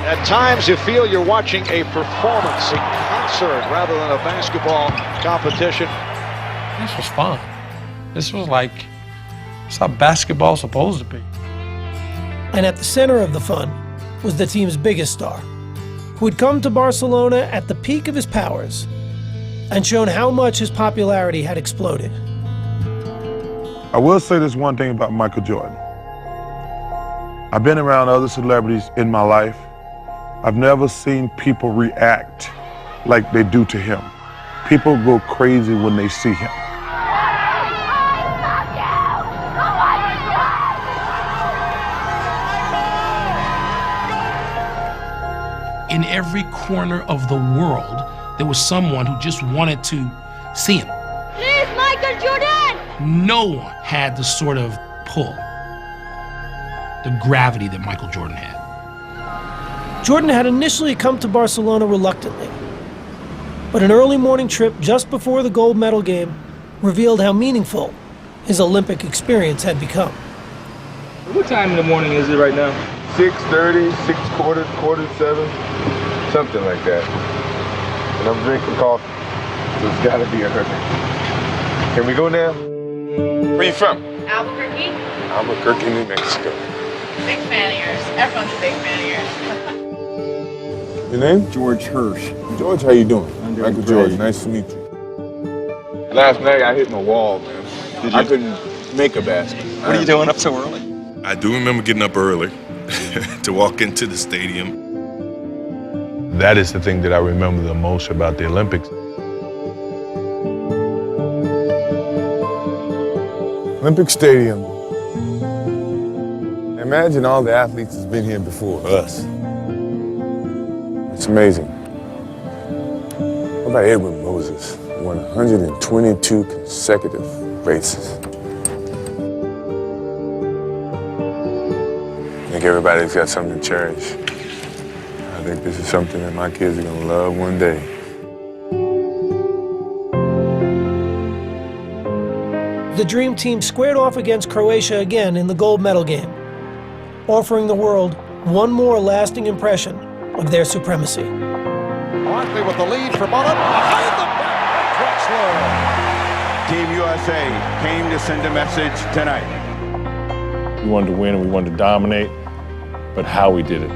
At times you feel you're watching a performance, a concert, rather than a basketball competition. This was fun. This was like, it's how basketball's supposed to be. And at the center of the fun was the team's biggest star, who had come to Barcelona at the peak of his powers and shown how much his popularity had exploded. I will say this one thing about Michael Jordan. I've been around other celebrities in my life. I've never seen people react like they do to him. People go crazy when they see him. In every corner of the world, there was someone who just wanted to see him. Please, Michael Jordan! No one had the sort of pull, the gravity that Michael Jordan had. Jordan had initially come to Barcelona reluctantly, but an early morning trip just before the gold medal game revealed how meaningful his Olympic experience had become. What time in the morning is it right now? 6:30, 6:45, something like that. And I'm drinking coffee, so it's gotta be early. Can we go now? Where you from? Albuquerque. Albuquerque, New Mexico. Big fan of yours. Everyone's a big fan of yours. Your name? George Hirsch. George, how you doing? I'm doing Michael great. George, nice to meet you. Last night I hit my wall, man. Did you? I couldn't make a basket. What are you doing up so early? I do remember getting up early to walk into the stadium. That is the thing that I remember the most about the Olympics. Olympic Stadium. Imagine all the athletes that's been here before us. It's amazing. What about Edwin Moses? He won 122 consecutive races. I think everybody's got something to cherish. I think this is something that my kids are gonna love one day. The Dream Team squared off against Croatia again in the gold medal game, offering the world one more lasting impression of their supremacy. Barkley with the lead for Mullen. Behind the back, Drexler. Team USA came to send a message tonight. We wanted to win and we wanted to dominate, but how we did it,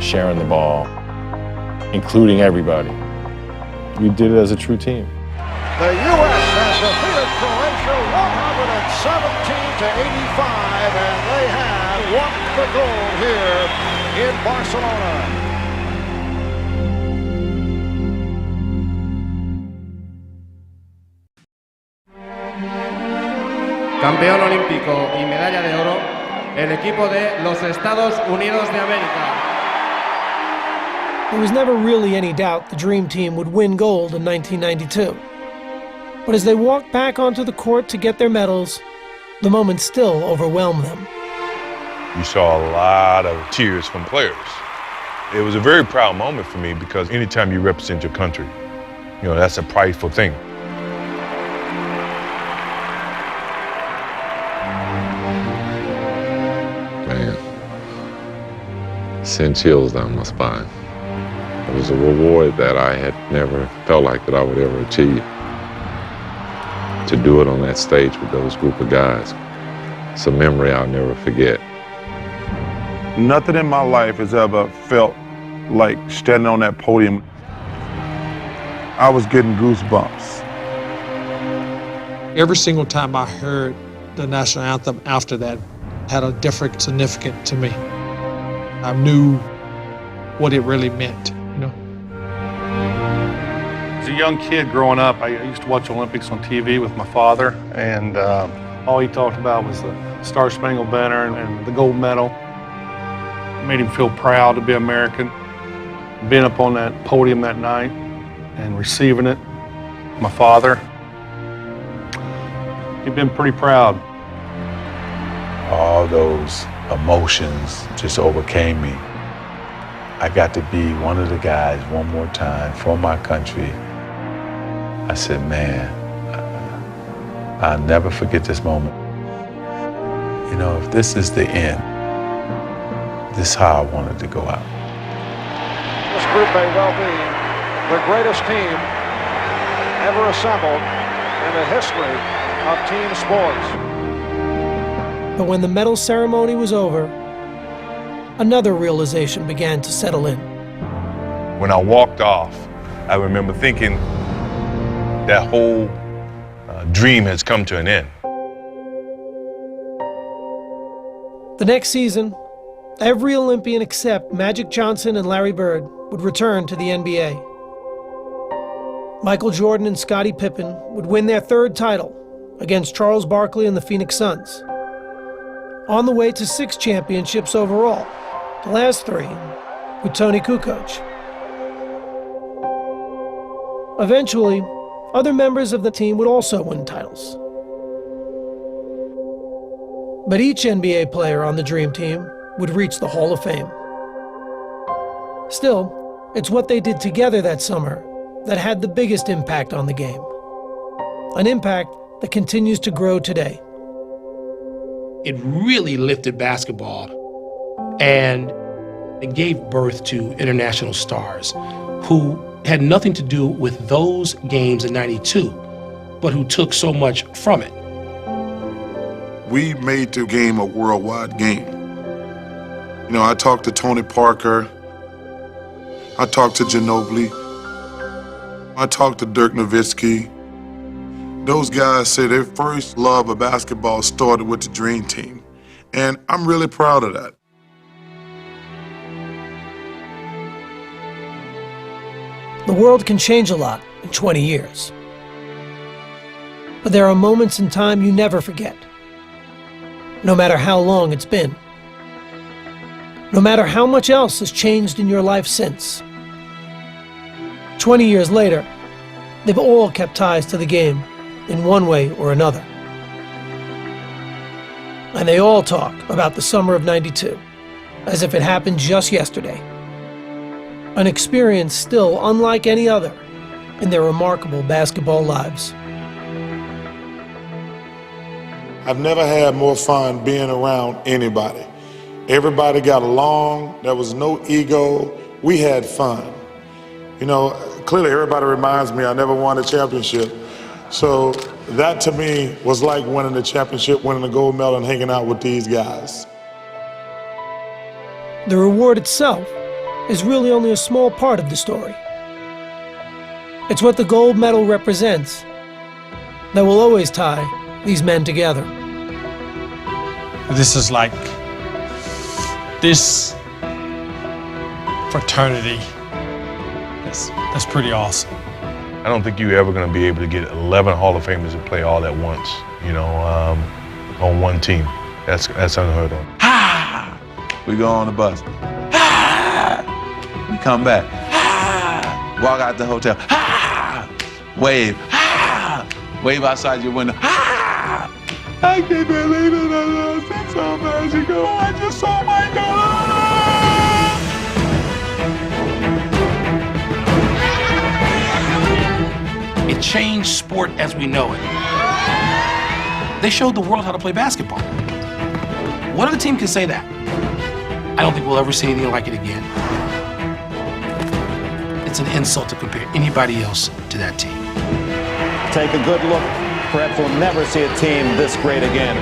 sharing the ball, including everybody. We did it as a true team. The U.S. has defeated Croatia 117-85, and they have won the gold here in Barcelona. Campeón olímpico y medalla de oro, el equipo de los Estados Unidos de América. There was never really any doubt the Dream Team would win gold in 1992. But as they walked back onto the court to get their medals, the moment still overwhelmed them. You saw a lot of cheers from players. It was a very proud moment for me because anytime you represent your country, you know, that's a prideful thing. Man, sent chills down my spine. It was a reward that I had never felt like that I would ever achieve. To do it on that stage with those group of guys, it's a memory I'll never forget. Nothing in my life has ever felt like standing on that podium. I was getting goosebumps. Every single time I heard the national anthem after that had a different significance to me. I knew what it really meant, you know. As a young kid growing up, I used to watch Olympics on TV with my father, and all he talked about was the Star-Spangled Banner and the gold medal. It made him feel proud to be American. Being up on that podium that night and receiving it, my father, he'd been pretty proud. All those emotions just overcame me. I got to be one of the guys one more time for my country. I said, man, I'll never forget this moment. You know, if this is the end, this is how I wanted to go out. This group may well be the greatest team ever assembled in the history of team sports. But when the medal ceremony was over, another realization began to settle in. When I walked off, I remember thinking that whole dream has come to an end. The next season, every Olympian except Magic Johnson and Larry Bird would return to the NBA. Michael Jordan and Scottie Pippen would win their third title against Charles Barkley and the Phoenix Suns. On the way to 6 championships overall, the last 3 with Tony Kukoc. Eventually, other members of the team would also win titles. But each NBA player on the Dream Team would reach the Hall of Fame. Still, it's what they did together that summer that had the biggest impact on the game. An impact that continues to grow today. It really lifted basketball, and it gave birth to international stars who had nothing to do with those games in '92, but who took so much from it. We made the game a worldwide game. You know, I talked to Tony Parker. I talked to Ginobili. I talked to Dirk Nowitzki. Those guys say their first love of basketball started with the Dream Team. And I'm really proud of that. The world can change a lot in 20 years. But there are moments in time you never forget, no matter how long it's been. No matter how much else has changed in your life since. 20 years later, they've all kept ties to the game in one way or another. And they all talk about the summer of '92 as if it happened just yesterday. An experience still unlike any other in their remarkable basketball lives. I've never had more fun being around anybody. Everybody got along. There was no ego. We had fun. You know, clearly everybody reminds me I never won a championship. So that to me was like winning the championship, winning the gold medal, and hanging out with these guys. The reward itself is really only a small part of the story. It's what the gold medal represents that will always tie these men together. This is like, this fraternity, that's pretty awesome. I don't think you're ever going to be able to get 11 Hall of Famers to play all at once, you know, on one team. That's unheard of. Ha! We go on the bus. Ha! We come back. Ha! Walk out the hotel. Ha! Wave. Ha! Wave outside your window. Ha! I can't believe it. I lost it so magical. I just saw my God. It changed sport as we know it. They showed the world how to play basketball. What other team can say that? I don't think we'll ever see anything like it again. It's an insult to compare anybody else to that team. Take a good look. Perhaps we'll never see a team this great again.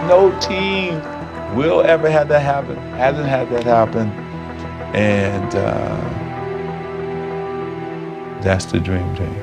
No team will ever have that happen, hasn't had that happen, and that's the dream team.